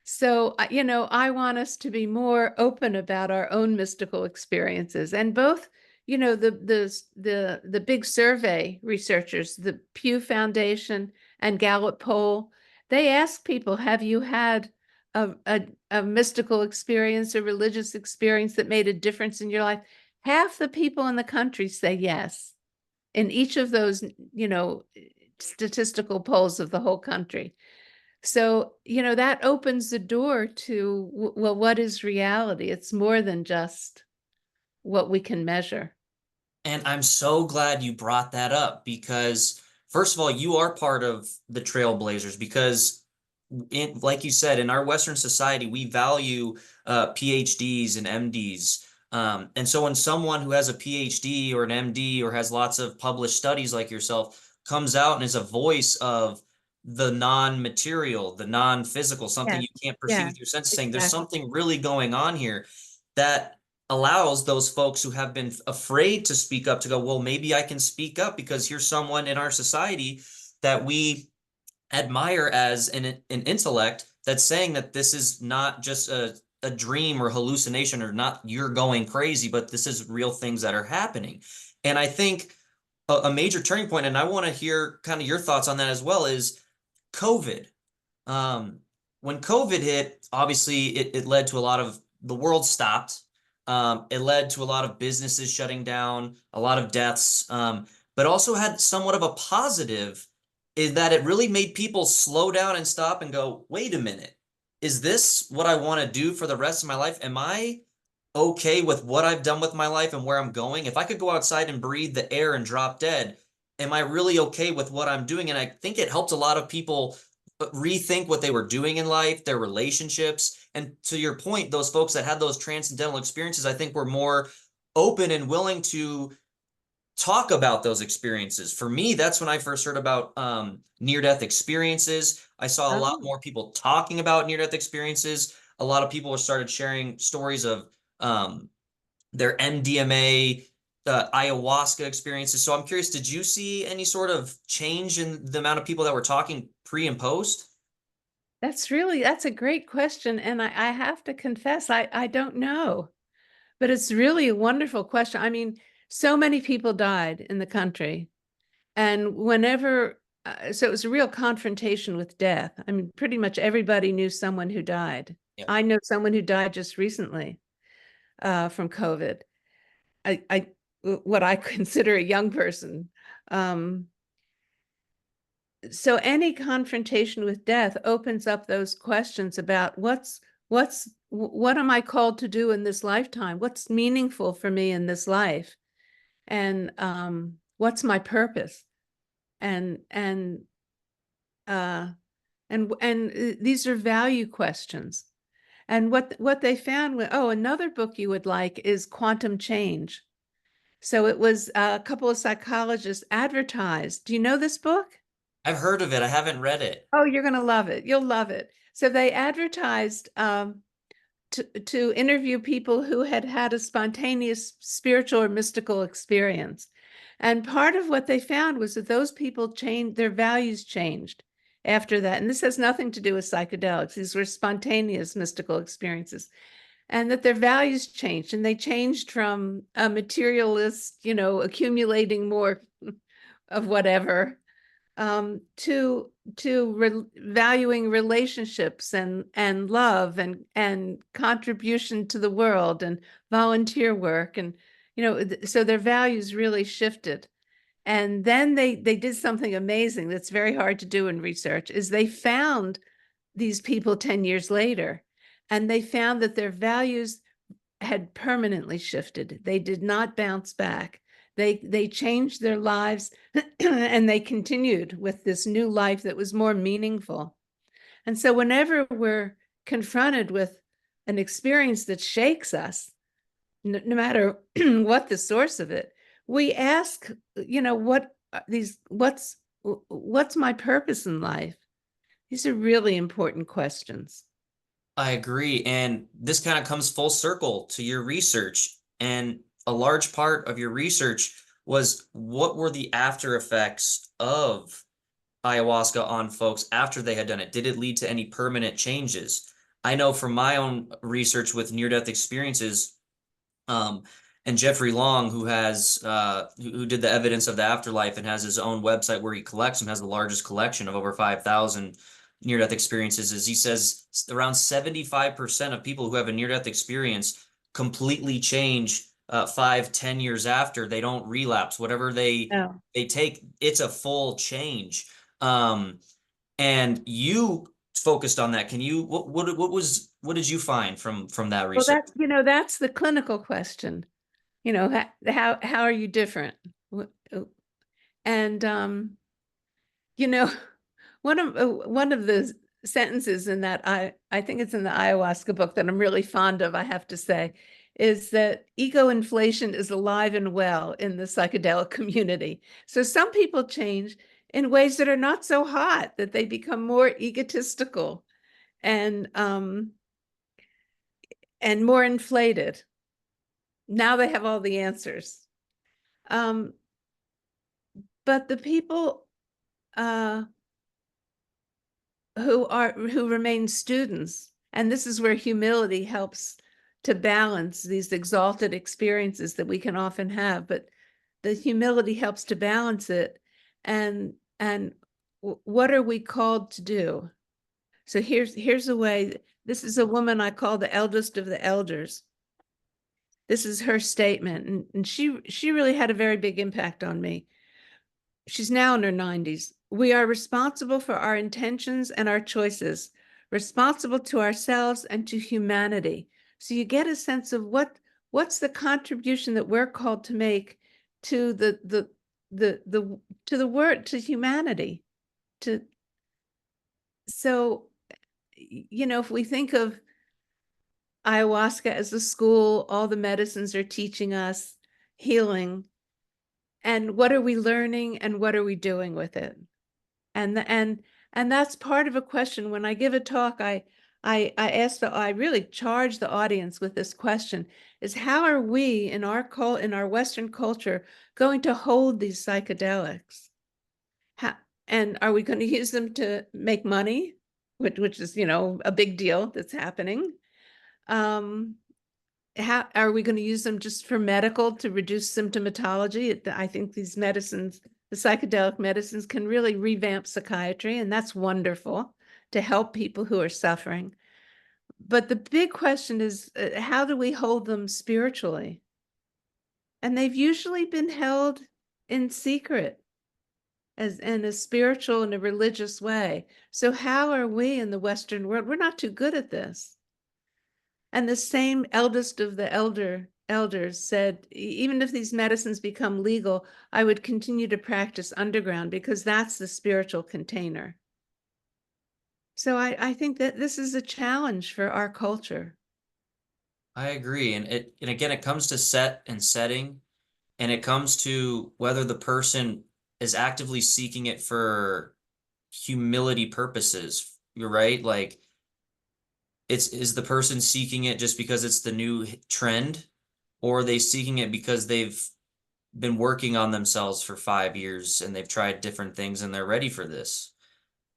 A: So, I want us to be more open about our own mystical experiences. And both, the big survey researchers, the Pew Foundation and Gallup poll, they ask people, have you had a mystical experience, a religious experience that made a difference in your life? Half the people in the country say yes. In each of those, statistical polls of the whole country. So, that opens the door to, well, what is reality? It's more than just what we can measure.
B: And I'm so glad you brought that up because, first of all, you are part of the trailblazers because, like you said, in our Western society, we value PhDs and MDs. And so when someone who has a PhD or an MD or has lots of published studies like yourself comes out and is a voice of the non-material, the non-physical, something
A: Yeah,
B: you can't perceive
A: yeah,
B: with your senses, saying there's
A: exactly.
B: something really going on here that allows those folks who have been afraid to speak up to go, well, maybe I can speak up because here's someone in our society that we admire as an intellect that's saying that this is not just a dream or hallucination or not you're going crazy, but this is real things that are happening. And I think a major turning point, and I want to hear kind of your thoughts on that as well, is COVID. Um, when COVID hit, obviously it led to a lot of the world stopped. It led to a lot of businesses shutting down, a lot of deaths, but also had somewhat of a positive is that it really made people slow down and stop and go, wait a minute, is this what I want to do for the rest of my life? Am I okay with what I've done with my life and where I'm going? If I could go outside and breathe the air and drop dead, am I really okay with what I'm doing? And I think it helped a lot of people rethink what they were doing in life, their relationships. And to your point, those folks that had those transcendental experiences, I think were more open and willing to talk about those experiences. For me, that's when I first heard about near-death experiences. I saw a lot
A: Oh,
B: more people talking about near-death experiences. A lot of people started sharing stories of their MDMA, ayahuasca experiences. So I'm curious, did you see any sort of change in the amount of people that were talking pre and post?
A: that's a great question. And I have to confess, I don't know. But it's really a wonderful question. I mean, so many people died in the country. And so it was a real confrontation with death. I mean, pretty much everybody knew someone who died.
B: Yeah.
A: I know someone who died just recently from COVID. What I consider a young person. Um, so any confrontation with death opens up those questions about what am I called to do in this lifetime? What's meaningful for me in this life? And what's my purpose? And and uh these are value questions. And what they found another book you would like is Quantum Change. So it was a couple of psychologists advertised. Do you know this book?
B: I've heard of it. I haven't read it.
A: Oh, you're going to love it. You'll love it. So they advertised to interview people who had had a spontaneous spiritual or mystical experience. And part of what they found was that those people changed, their values changed after that. And this has nothing to do with psychedelics. These were spontaneous mystical experiences. And that their values changed, and they changed from a materialist, accumulating more of whatever, to valuing relationships and love and contribution to the world and volunteer work, and so their values really shifted. And then they did something amazing that's very hard to do in research, is they found these people 10 years later, and they found that their values had permanently shifted. They did not bounce back. They changed their lives and they continued with this new life that was more meaningful. And so whenever we're confronted with an experience that shakes us, no matter what the source of it, we ask, what's my purpose in life? These are really important questions.
B: I agree. And this kind of comes full circle to your research. And a large part of your research was, what were the after effects of ayahuasca on folks after they had done it? Did it lead to any permanent changes? I know from my own research with near-death experiences, and Jeffrey Long, who did the evidence of the afterlife and has his own website where he collects and has the largest collection of over 5,000 near-death experiences, is he says around 75% of people who have a near-death experience completely change 5, 10 years after. They don't relapse. Whatever they take, it's a full change. And you focused on that. Can you, what did you find from that
A: Well,
B: research?
A: that's the clinical question. How are you different? And you know, one of the sentences in that, I think it's in the ayahuasca book, that I'm really fond of, I have to say, is that ego inflation is alive and well in the psychedelic community. So some people change in ways that are not so hot, that they become more egotistical and more inflated. Now they have all the answers. But the people who remain students, and this is where humility helps to balance these exalted experiences that we can often have, but the humility helps to balance it. And what are we called to do? So here's a way. This is a woman I call the eldest of the elders. This is her statement, and she really had a very big impact on me. She's now in her 90s. We are responsible for our intentions and our choices, responsible to ourselves and to humanity. So you get a sense of what's the contribution that we're called to make to the word, to humanity. So if we think of ayahuasca as a school, all the medicines are teaching us healing. And what are we learning and what are we doing with it? And that's part of a question. When I give a talk, I really charge the audience with this question: is how are we in our Western culture going to hold these psychedelics? And are we going to use them to make money, which is a big deal that's happening? How are we going to use them just for medical, to reduce symptomatology? I think these medicines, the psychedelic medicines, can really revamp psychiatry, and that's wonderful to help people who are suffering. But the big question is, how do we hold them spiritually? And they've usually been held in secret, as in a spiritual and a religious way. So how are we in the Western world? We're not too good at this. And the same eldest of the elders said, even if these medicines become legal, I would continue to practice underground, because that's the spiritual container. So I think that this is a challenge for our culture.
B: I agree. And again, it comes to set and setting. and it comes to whether the person is actively seeking it for humility purposes. You're right. Like, is the person seeking it just because it's the new trend, or are they seeking it because they've been working on themselves for 5 years and they've tried different things and they're ready for this?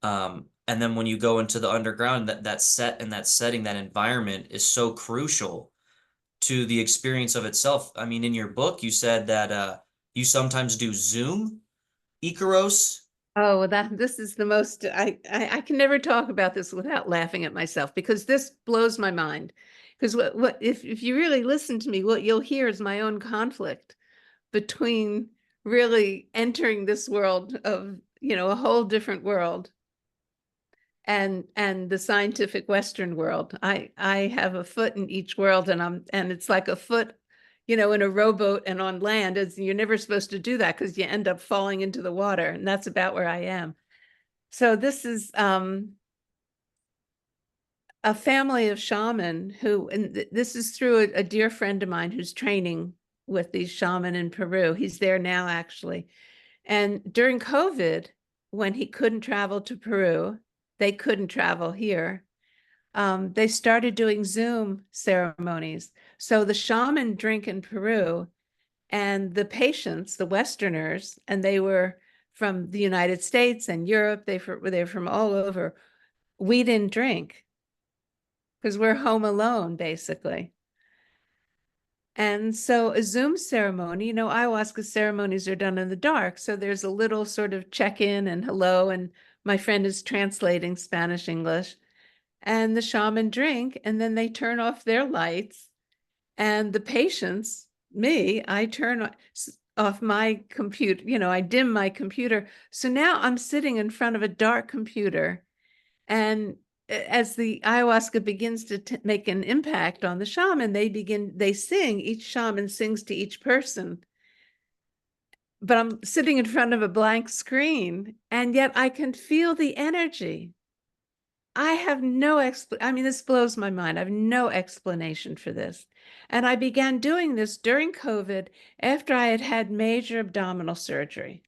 B: And then when you go into the underground, that set and that setting, that environment is so crucial to the experience of itself. I mean, in your book, you said that you sometimes do Zoom Icaros.
A: Oh, well, that this is the most I can never talk about this without laughing at myself, because this blows my mind. Because what if you really listen to me, what you'll hear is my own conflict between really entering this world of, a whole different world, and the scientific Western world. I have a foot in each world, and it's like a foot, in a rowboat and on land. You're never supposed to do that because you end up falling into the water, and that's about where I am. So this is a family of shaman who, and this is through a dear friend of mine who's training with these shaman in Peru. He's there now, actually. And during COVID, when he couldn't travel to Peru, they couldn't travel here. They started doing Zoom ceremonies. So the shaman drink in Peru, and the patients, the Westerners, and they were from the United States and Europe, they were from all over. We didn't drink because we're home alone, basically. And so a Zoom ceremony, ayahuasca ceremonies are done in the dark. So there's a little sort of check-in and hello, and my friend is translating Spanish, English, and the shaman drink, and then they turn off their lights. And the patients, me, I turn off my computer, I dim my computer. So now I'm sitting in front of a dark computer, and as the ayahuasca begins to make an impact on the shaman, they sing, each shaman sings to each person. But I'm sitting in front of a blank screen, and yet I can feel the energy. I have no this blows my mind. I have no explanation for this. And I began doing this during COVID after I had had major abdominal surgery.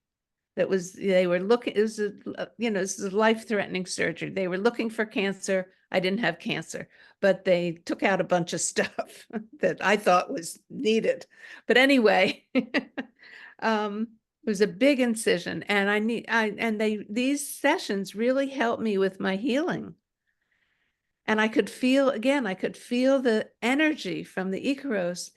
A: They were looking, it was this is a life-threatening surgery. They were looking for cancer. I didn't have cancer, but they took out a bunch of stuff that I thought was needed. But anyway, it was a big incision, and these sessions really helped me with my healing. And I could feel the energy from the Icaros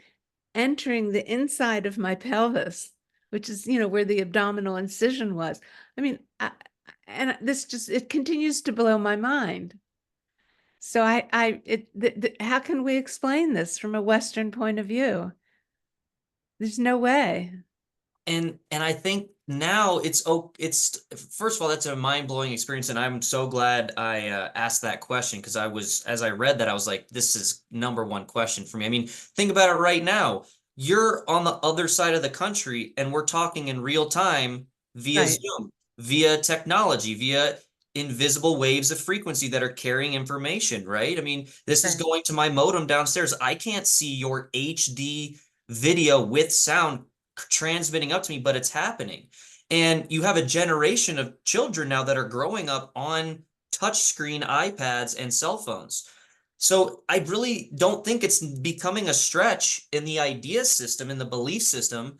A: entering the inside of my pelvis, which is, where the abdominal incision was. I mean, and it continues to blow my mind. So how can we explain this from a Western point of view? There's no way.
B: And I think now it's first of all, that's a mind-blowing experience, and I'm so glad I asked that question, because as I read that, I was like, this is number one question for me. I mean, think about it right now. You're on the other side of the country, and we're talking in real time via
A: Right.
B: Zoom, via technology, via invisible waves of frequency that are carrying information, right? I mean, this is
A: Right.
B: going to my modem downstairs. I can't see your HD video with sound transmitting up to me, but it's happening. And you have a generation of children now that are growing up on touchscreen iPads and cell phones. So I really don't think it's becoming a stretch in the idea system, in the belief system,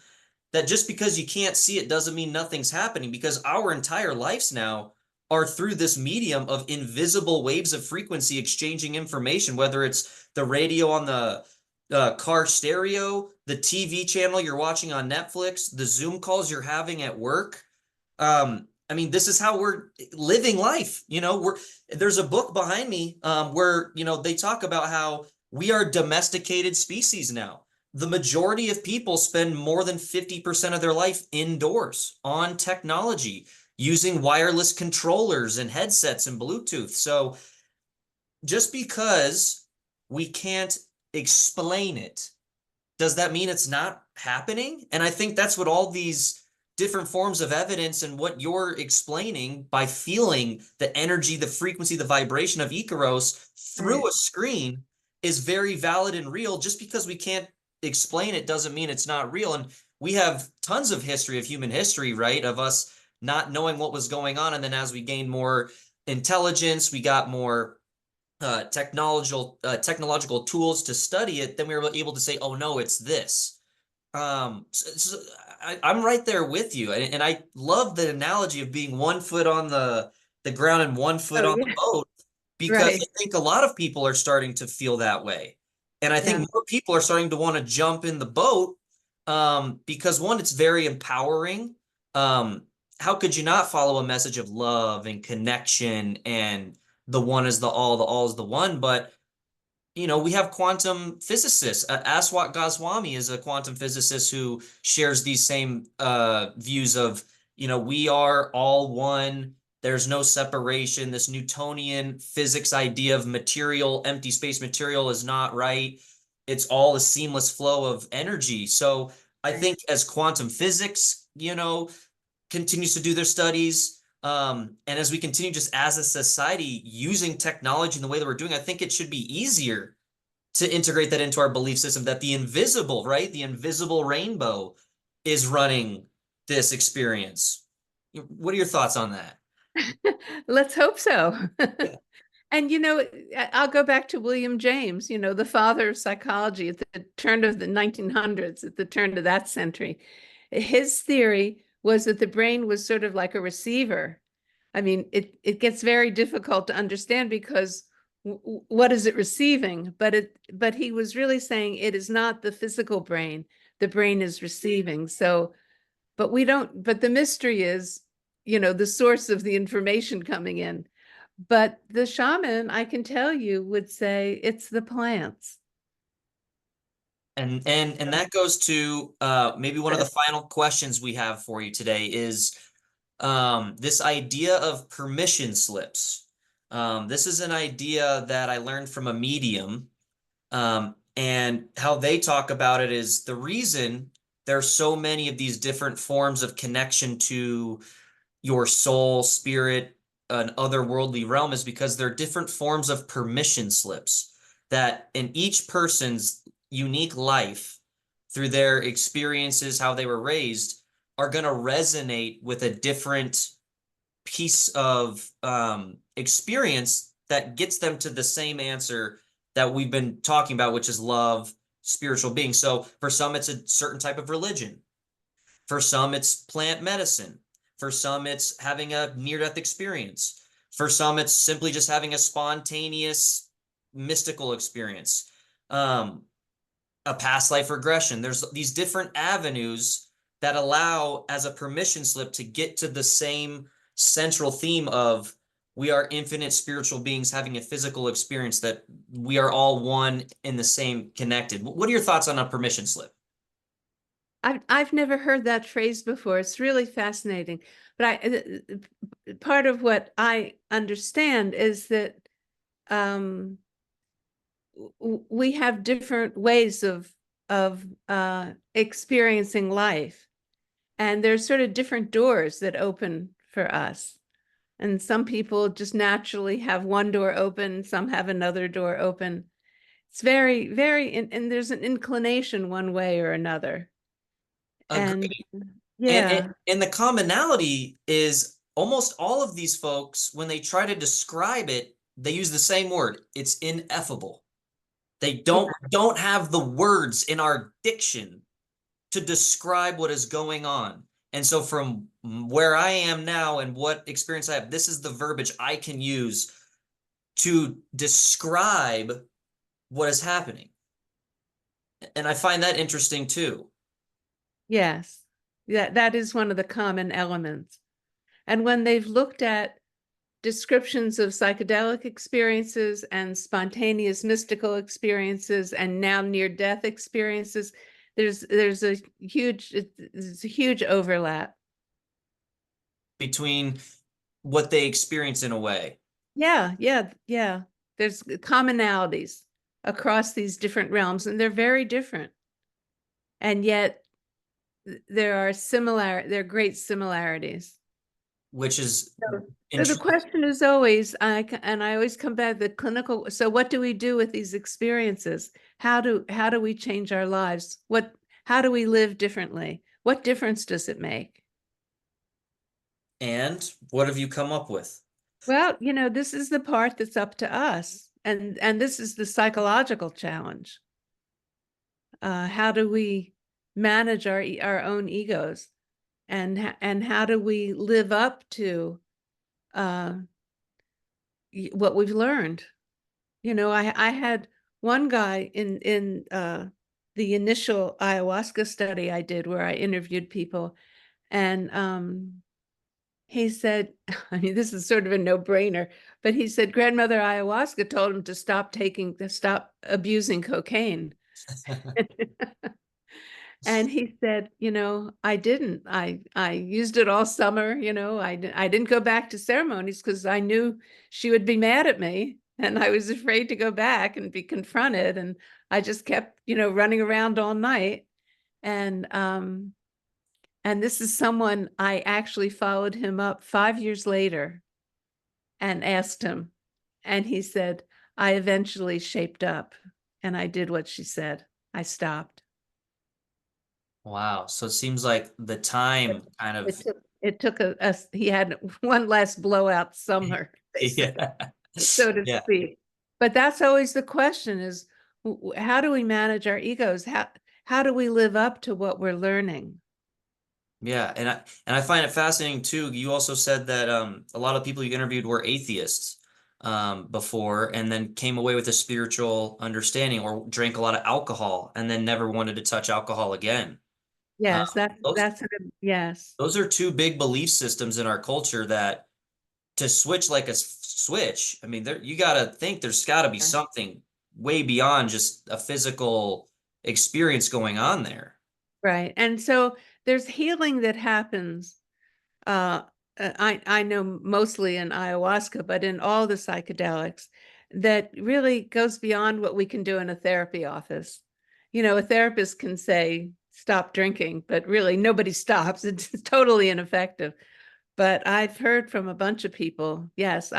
B: that just because you can't see it doesn't mean nothing's happening, because our entire lives now are through this medium of invisible waves of frequency exchanging information, whether it's the radio on the car stereo, the TV channel you're watching on Netflix, the Zoom calls you're having at work. I mean, this is how we're living life. There's a book behind me where, they talk about how we are domesticated species now. The majority of people spend more than 50% of their life indoors on technology, using wireless controllers and headsets and Bluetooth. So just because we can't explain it, does that mean it's not happening? And I think that's what all these different forms of evidence and what you're explaining by feeling the energy, the frequency, the vibration of Icaros through
A: Right.
B: a screen is very valid and real. Just because we can't explain it doesn't mean it's not real. And we have tons of history of human history, right? Of us not knowing what was going on. And then as we gained more intelligence, we got more technological tools to study it, then we were able to say, oh no, it's this. I'm right there with you. And I love the analogy of being 1 foot on the ground and 1 foot
A: Oh,
B: on the
A: yeah.
B: boat, because I
A: Right.
B: think a lot of people are starting to feel that way. And I
A: Yeah.
B: think more people are starting to want to jump in the boat, because one, it's very empowering. Um, how could you not follow a message of love and connection and the one is the all is the one? But we have quantum physicists. Aswat Goswami is a quantum physicist who shares these same views of, we are all one. There's no separation. This Newtonian physics idea of material, empty space material is not right. It's all a seamless flow of energy. So I
A: Right.
B: think as quantum physics, continues to do their studies, and as we continue just as a society using technology in the way that we're doing, I think it should be easier to integrate that into our belief system that the invisible, right? The invisible rainbow is running this experience. What are your thoughts on that?
A: Let's hope so.
B: Yeah.
A: And I'll go back to William James, the father of psychology at the turn of the 1900s, at the turn of that century. His theory was that the brain was sort of like a receiver. I mean, it gets very difficult to understand because what is it receiving? But he was really saying it is not the physical brain. The brain is receiving. So, but the mystery is, the source of the information coming in. But the shaman, I can tell you, would say it's the plants.
B: And that goes to maybe one of the final questions we have for you today is this idea of permission slips. This is an idea that I learned from a medium. And how they talk about it is the reason there's so many of these different forms of connection to your soul, spirit, an otherworldly realm is because there are different forms of permission slips that in each person's unique life, through their experiences, how they were raised, are going to resonate with a different piece of experience that gets them to the same answer that we've been talking about, which is love, spiritual being. So for some, it's a certain type of religion. For some, it's plant medicine. For some, it's having a near-death experience. For some, it's simply just having a spontaneous mystical experience, a past life regression. There's these different avenues that allow as a permission slip to get to the same central theme of we are infinite spiritual beings having a physical experience, that we are all one in the same connected. What are your thoughts on a permission slip?
A: I've never heard that phrase before. It's really fascinating. But part of what I understand is that um, we have different ways of experiencing life, and there's sort of different doors that open for us. And some people just naturally have one door open, some have another door open. It's and there's an inclination one way or another. And
B: Agreed.
A: yeah,
B: And the commonality is almost all of these folks, when they try to describe it, they use the same word. It's ineffable. They
A: yeah,
B: don't have the words in our diction to describe what is going on. And so from where I am now and what experience I have, this is the verbiage I can use to describe what is happening. And I find that interesting too.
A: yes. Yeah, that is one of the common elements. And when they've looked at descriptions of psychedelic experiences and spontaneous mystical experiences and now near-death experiences, there's a huge overlap.
B: Between what they experience in a way.
A: Yeah, yeah, yeah. There's commonalities across these different realms, and they're very different. And yet there are great similarities.
B: Which is
A: So the
B: interesting.
A: question is always, and I always come back to the clinical. So what do we do with these experiences? How do we change our lives? How do we live differently? What difference does it make?
B: And what have you come up with?
A: Well, this is the part that's up to us. And this is the psychological challenge. How do we manage our own egos? And how do we live up to what we've learned? I had one guy in the initial ayahuasca study I did where I interviewed people, and he said, I mean, this is sort of a no-brainer, but he said grandmother ayahuasca told him to stop abusing cocaine. And he said, I didn't. I used it all summer. I didn't go back to ceremonies because I knew she would be mad at me, and I was afraid to go back and be confronted. And I just kept, running around all night. And and this is someone I actually followed him up 5 years later and asked him, and he said, I eventually shaped up, and I did what she said. I stopped.
B: Wow. So it seems like the time kind of,
A: It took he had one last blowout summer, basically,
B: yeah.
A: so to
B: Yeah.
A: speak. But that's always the question is, how do we manage our egos? How do we live up to what we're learning?
B: Yeah, and I find it fascinating too. You also said that a lot of people you interviewed were atheists before, and then came away with a spiritual understanding, or drank a lot of alcohol, and then never wanted to touch alcohol again. Um,
A: Yes,
B: those
A: yes.
B: those are two big belief systems in our culture that to switch like a switch. I mean, there you got to think there's got to be something way beyond just a physical experience going on there.
A: Right. And so there's healing that happens. Uh, I know mostly in ayahuasca, but in all the psychedelics, that really goes beyond what we can do in a therapy office. A therapist can say, stop drinking, but really nobody stops. It's totally ineffective. But I've heard from a bunch of people, yes,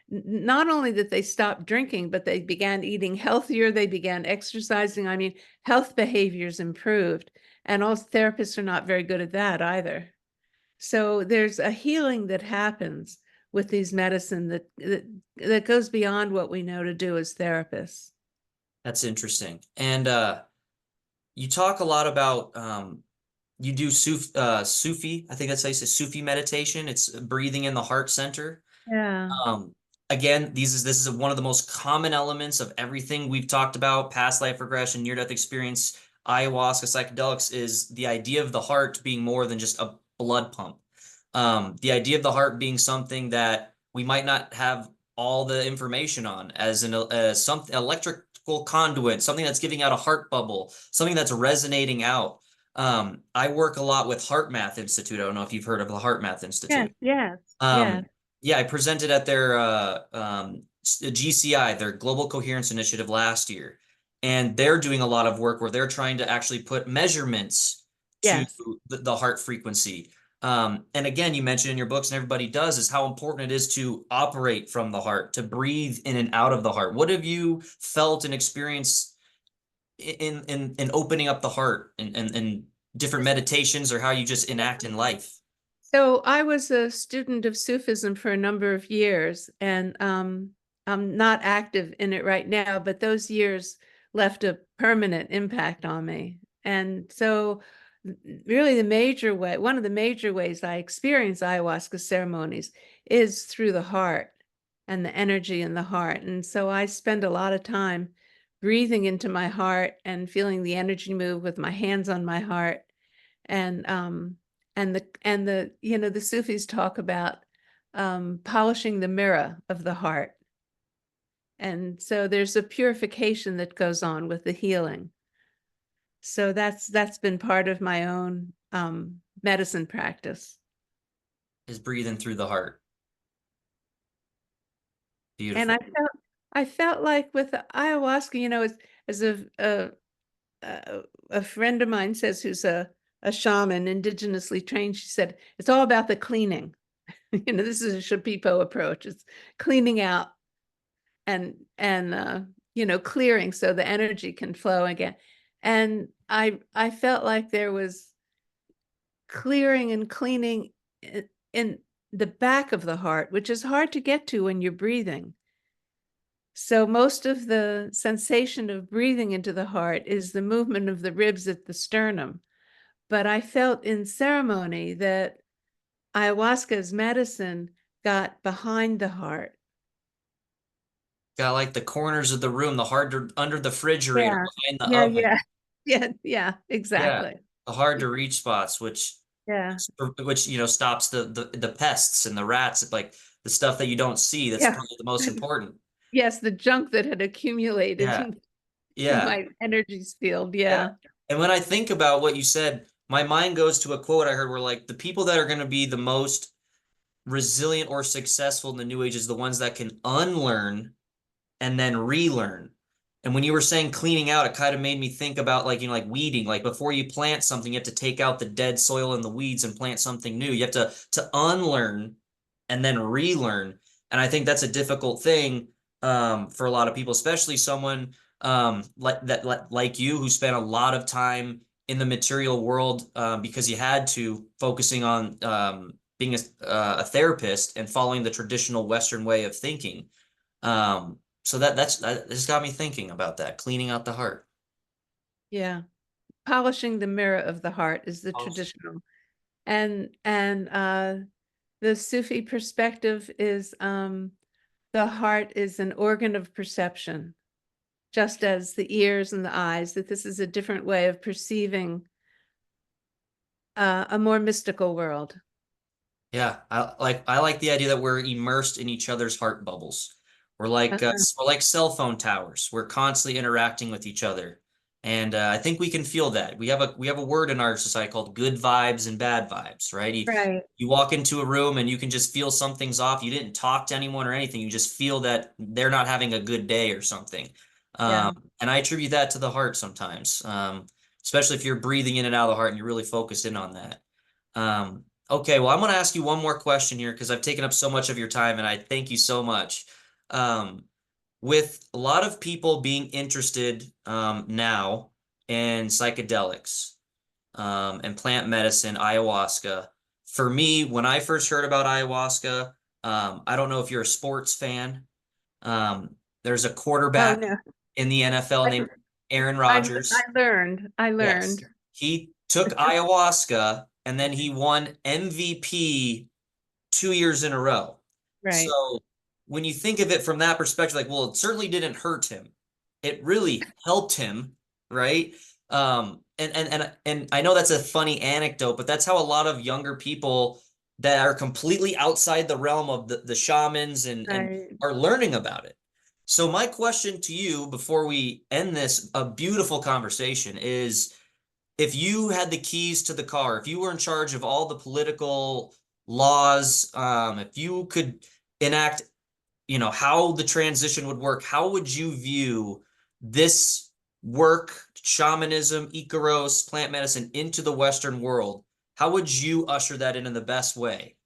A: not only that they stopped drinking, but they began eating healthier, they began exercising. I mean, health behaviors improved. And also therapists are not very good at that either. So there's a healing that happens with these medicine that goes beyond what we know to do as therapists.
B: That's interesting. And you talk a lot about you do Sufi, I think that's how you say Sufi meditation. It's breathing in the heart center.
A: Yeah.
B: Um, Again, this is one of the most common elements of everything we've talked about, past life regression, near-death experience, ayahuasca, psychedelics, is the idea of the heart being more than just a blood pump. The idea of the heart being something that we might not have all the information on, as some electrical conduit, something that's giving out a heart bubble, something that's resonating out. I work a lot with Heart Math Institute. I don't know if you've heard of the Heart Math
A: Yes,
B: Institute.
A: yes, yes,
B: Um, yeah, I presented at their GCI, their Global Coherence Initiative last year, and they're doing a lot of work where they're trying to actually put measurements to
A: yes.
B: the heart frequency. And again, you mentioned in your books, and everybody does, is how important it is to operate from the heart, to breathe in and out of the heart. What have you felt and experienced in opening up the heart and different meditations, or how you just enact in life?
A: So I was a student of Sufism for a number of years, and I'm not active in it right now, but those years left a permanent impact on me. And so really one of the major ways I experience ayahuasca ceremonies is through the heart and the energy in the heart. And so I spend a lot of time breathing into my heart and feeling the energy move with my hands on my heart. And the Sufis talk about polishing the mirror of the heart. And so there's a purification that goes on with the healing. So that's been part of my own medicine practice.
B: Is breathing through the heart.
A: And
B: Beautiful.
A: I felt like with the ayahuasca, as a friend of mine says, who's a shaman, indigenously trained, she said, it's all about the cleaning. This is a Shipipo approach. It's cleaning out and clearing so the energy can flow again. And I felt like there was clearing and cleaning in the back of the heart, which is hard to get to when you're breathing. So most of the sensation of breathing into the heart is the movement of the ribs at the sternum. But I felt in ceremony that ayahuasca's medicine got behind the heart.
B: Got like the corners of the room, the hard under the refrigerator,
A: Yeah,
B: behind the
A: yeah,
B: oven.
A: yeah, yeah,
B: Yeah,
A: exactly.
B: the hard to reach spots,
A: Yeah,
B: stops the pests and the rats, like the stuff that you don't see. That's
A: yeah.
B: probably the most important.
A: Yes, the junk that had accumulated
B: Yeah,
A: in
B: yeah,
A: my energies field.
B: yeah.
A: Yeah.
B: And when I think about what you said, my mind goes to a quote I heard where like the people that are going to be the most resilient or successful in the new age is the ones that can unlearn and then relearn. And when you were saying cleaning out, it kind of made me think about like, like weeding, like before you plant something, you have to take out the dead soil and the weeds and plant something new. You have to unlearn and then relearn. And I think that's a difficult thing for a lot of people, especially someone like you who spent a lot of time in the material world because you had to, focusing on being a therapist and following the traditional Western way of thinking. So that just got me thinking about that, cleaning out the heart.
A: Yeah. Polishing the mirror of the heart is the
B: Oh.
A: traditional. And the Sufi perspective is the heart is an organ of perception, just as the ears and the eyes, that this is a different way of perceiving a more mystical world.
B: Yeah, I like the idea that we're immersed in each other's heart bubbles. We're like cell phone towers. We're constantly interacting with each other, and I think we can feel that. We have a word in our society called good vibes and bad vibes, right?
A: Right.
B: You walk into a room and you can just feel something's off. You didn't talk to anyone or anything. You just feel that they're not having a good day or something.
A: Yeah.
B: And I attribute that to the heart sometimes, especially if you're breathing in and out of the heart and you're really focused in on that. Okay, well, I'm going to ask you one more question here because I've taken up so much of your time and I thank you so much. Um, with a lot of people being interested now in psychedelics and plant medicine, ayahuasca, for me, when I first heard about ayahuasca, I don't know if you're a sports fan. There's a
A: Oh
B: quarterback
A: no.
B: in the NFL named Aaron
A: I
B: Rodgers.
A: learned. I
B: Yes.
A: learned.
B: He took ayahuasca and then he won MVP 2 years in a row.
A: Right.
B: So when you think of it from that perspective, like, well, it certainly didn't hurt him. It really helped him, right? And I know that's a funny anecdote, but that's how a lot of younger people that are completely outside the realm of the shamans and
A: Right.
B: are learning about it. So my question to you before we end this, a beautiful conversation is if you had the keys to the car, if you were in charge of all the political laws, if you could enact, how the transition would work, how would you view this work, shamanism, Icaros, plant medicine into the Western world? How would you usher that in the best way?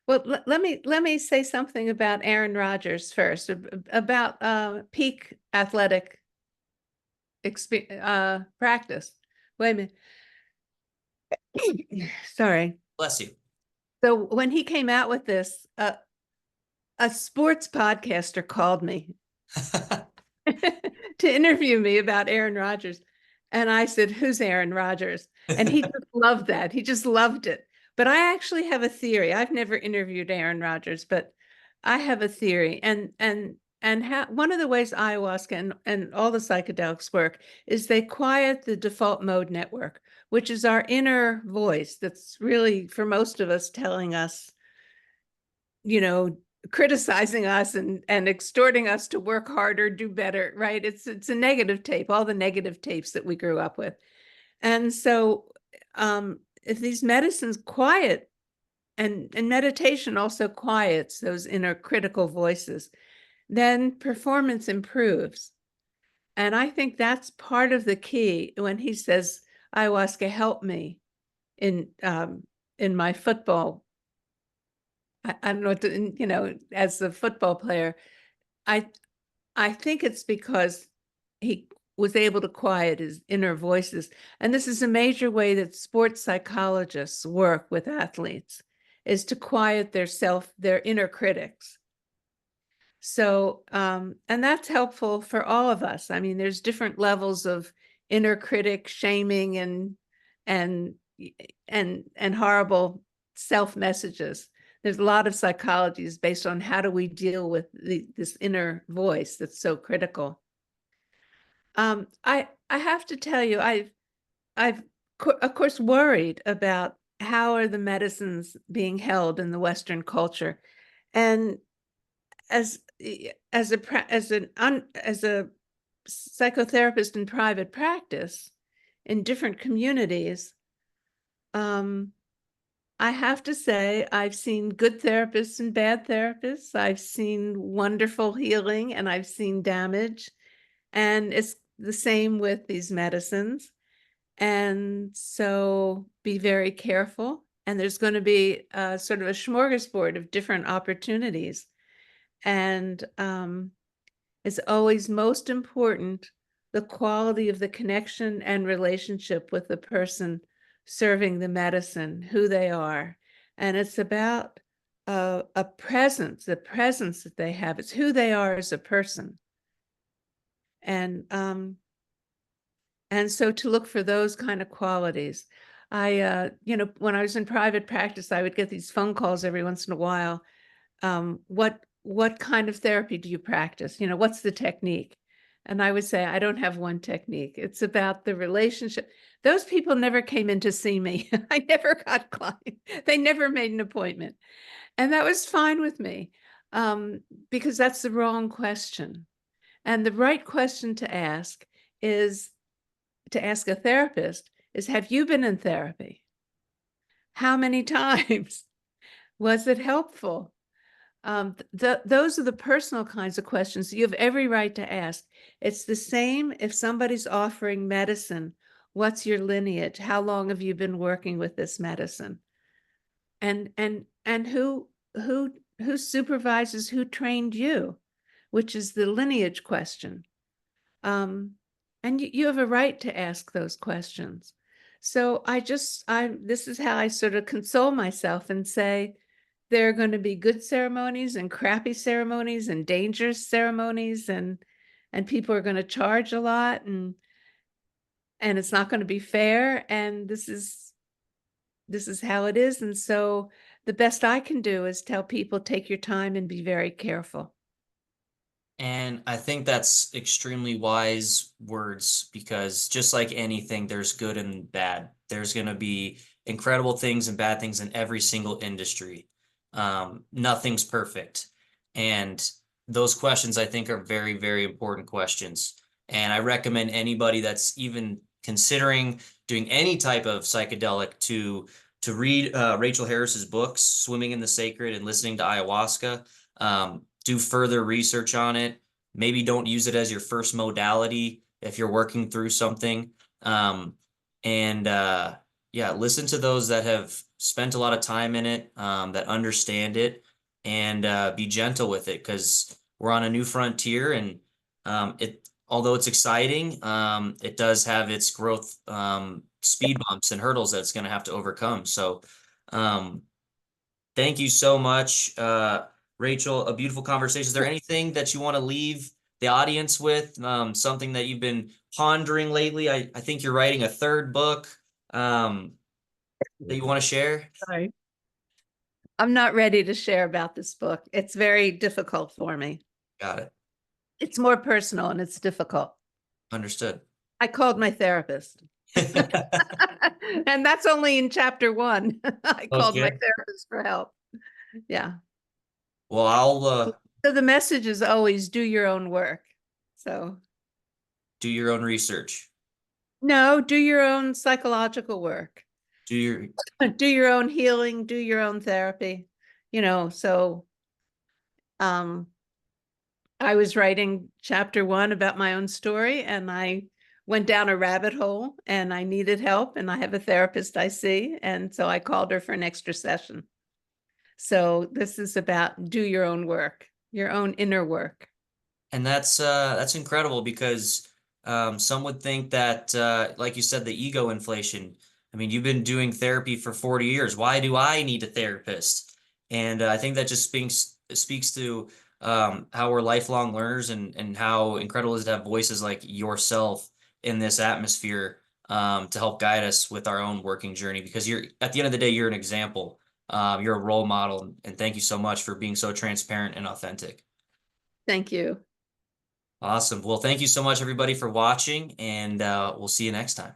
A: Well, let me say something about Aaron Rodgers first, about peak athletic practice. Wait a minute. Sorry.
B: Bless you.
A: So when he came out with this, a sports podcaster called me to interview me about Aaron Rodgers. And I said, "Who's Aaron Rodgers?" And he just loved that. He just loved it. But I actually have a theory. I've never interviewed Aaron Rodgers, but I have a theory. One of the ways ayahuasca and all the psychedelics work is they quiet the default mode network, which is our inner voice that's really, for most of us, telling us, criticizing us and extorting us to work harder, do better, right? It's a negative tape, all the negative tapes that we grew up with. And so if these medicines quiet, and meditation also quiets those inner critical voices, then performance improves. And I think that's part of the key when he says, ayahuasca helped me in my football. I don't know what to, as a football player, I I think it's because he was able to quiet his inner voices. And this is a major way that sports psychologists work with athletes, is to quiet their inner critics. So, and that's helpful for all of us. I mean, there's different levels of inner critic shaming and horrible self messages. There's a lot of psychologies based on how do we deal with this inner voice that's so critical. I have to tell you, I've of course worried about how are the medicines being held in the Western culture, and as a psychotherapist in private practice in different communities, I have to say I've seen good therapists and bad therapists. I've seen wonderful healing and I've seen damage, and it's the same with these medicines. And so be very careful. And there's going to be sort of a smorgasbord of different opportunities. And it's always most important the quality of the connection and relationship with the person serving the medicine, who they are. And it's about a presence, the presence that they have. It's who they are as a person. And so to look for those kind of qualities. When I was in private practice, I would get these phone calls every once in a while. What kind of therapy do you practice? What's the technique? And I would say, I don't have one technique. It's about the relationship. Those people never came in to see me. I never got clients. They never made an appointment. And that was fine with me, because that's the wrong question. And the right question to ask is, to ask a therapist is, have you been in therapy? How many times? Was it helpful? Those are the personal kinds of questions you have every right to ask. It's the same if somebody's offering medicine. What's your lineage? How long have you been working with this medicine? And who supervises, who trained you, which is the lineage question. And you have a right to ask those questions. So this is how I sort of console myself and say, there are going to be good ceremonies and crappy ceremonies and dangerous ceremonies, and people are going to charge a lot, and it's not going to be fair. And this is how it is. And so the best I can do is tell people, take your time and be very careful.
B: And I think that's extremely wise words, because just like anything, there's good and bad. There's going to be incredible things and bad things in every single industry. Nothing's perfect. And those questions, I think, are very, very important questions. And I recommend anybody that's even considering doing any type of psychedelic to read Rachel Harris's books, Swimming in the Sacred and Listening to Ayahuasca. Do further research on it. Maybe don't use it as your first modality if you're working through something. Yeah, listen to those that have spent a lot of time in it, that understand it, and be gentle with it, because we're on a new frontier, and although it's exciting, it does have its growth speed bumps and hurdles that it's going to have to overcome. So thank you so much, Rachel. A beautiful conversation. Is there anything that you want to leave the audience with? Something that you've been pondering lately? I think you're writing a third book that you want to share?
A: Sorry. I'm not ready to share about this book. It's very difficult for me.
B: Got it.
A: It's more personal and it's difficult.
B: Understood.
A: I called my therapist. And that's only in chapter 1. I called my therapist for help. Yeah.
B: Well, I'll
A: So the message is always do your own work. So
B: do your own research.
A: no, do your own psychological work.
B: Do
A: your own healing, do your own therapy. So I was writing chapter 1 about my own story, and I went down a rabbit hole and I needed help, and I have a therapist I see. And so I called her for an extra session. So this is about do your own work, your own inner work.
B: And that's incredible, because Some would think that, like you said, the ego inflation. I mean, you've been doing therapy for 40 years. Why do I need a therapist? And I think that just speaks to how we're lifelong learners, and how incredible it is to have voices like yourself in this atmosphere, to help guide us with our own working journey. Because you're, at the end of the day, you're an example. You're a role model, and thank you so much for being so transparent and authentic.
A: Thank you.
B: Awesome. Well, thank you so much, everybody, for watching, and we'll see you next time.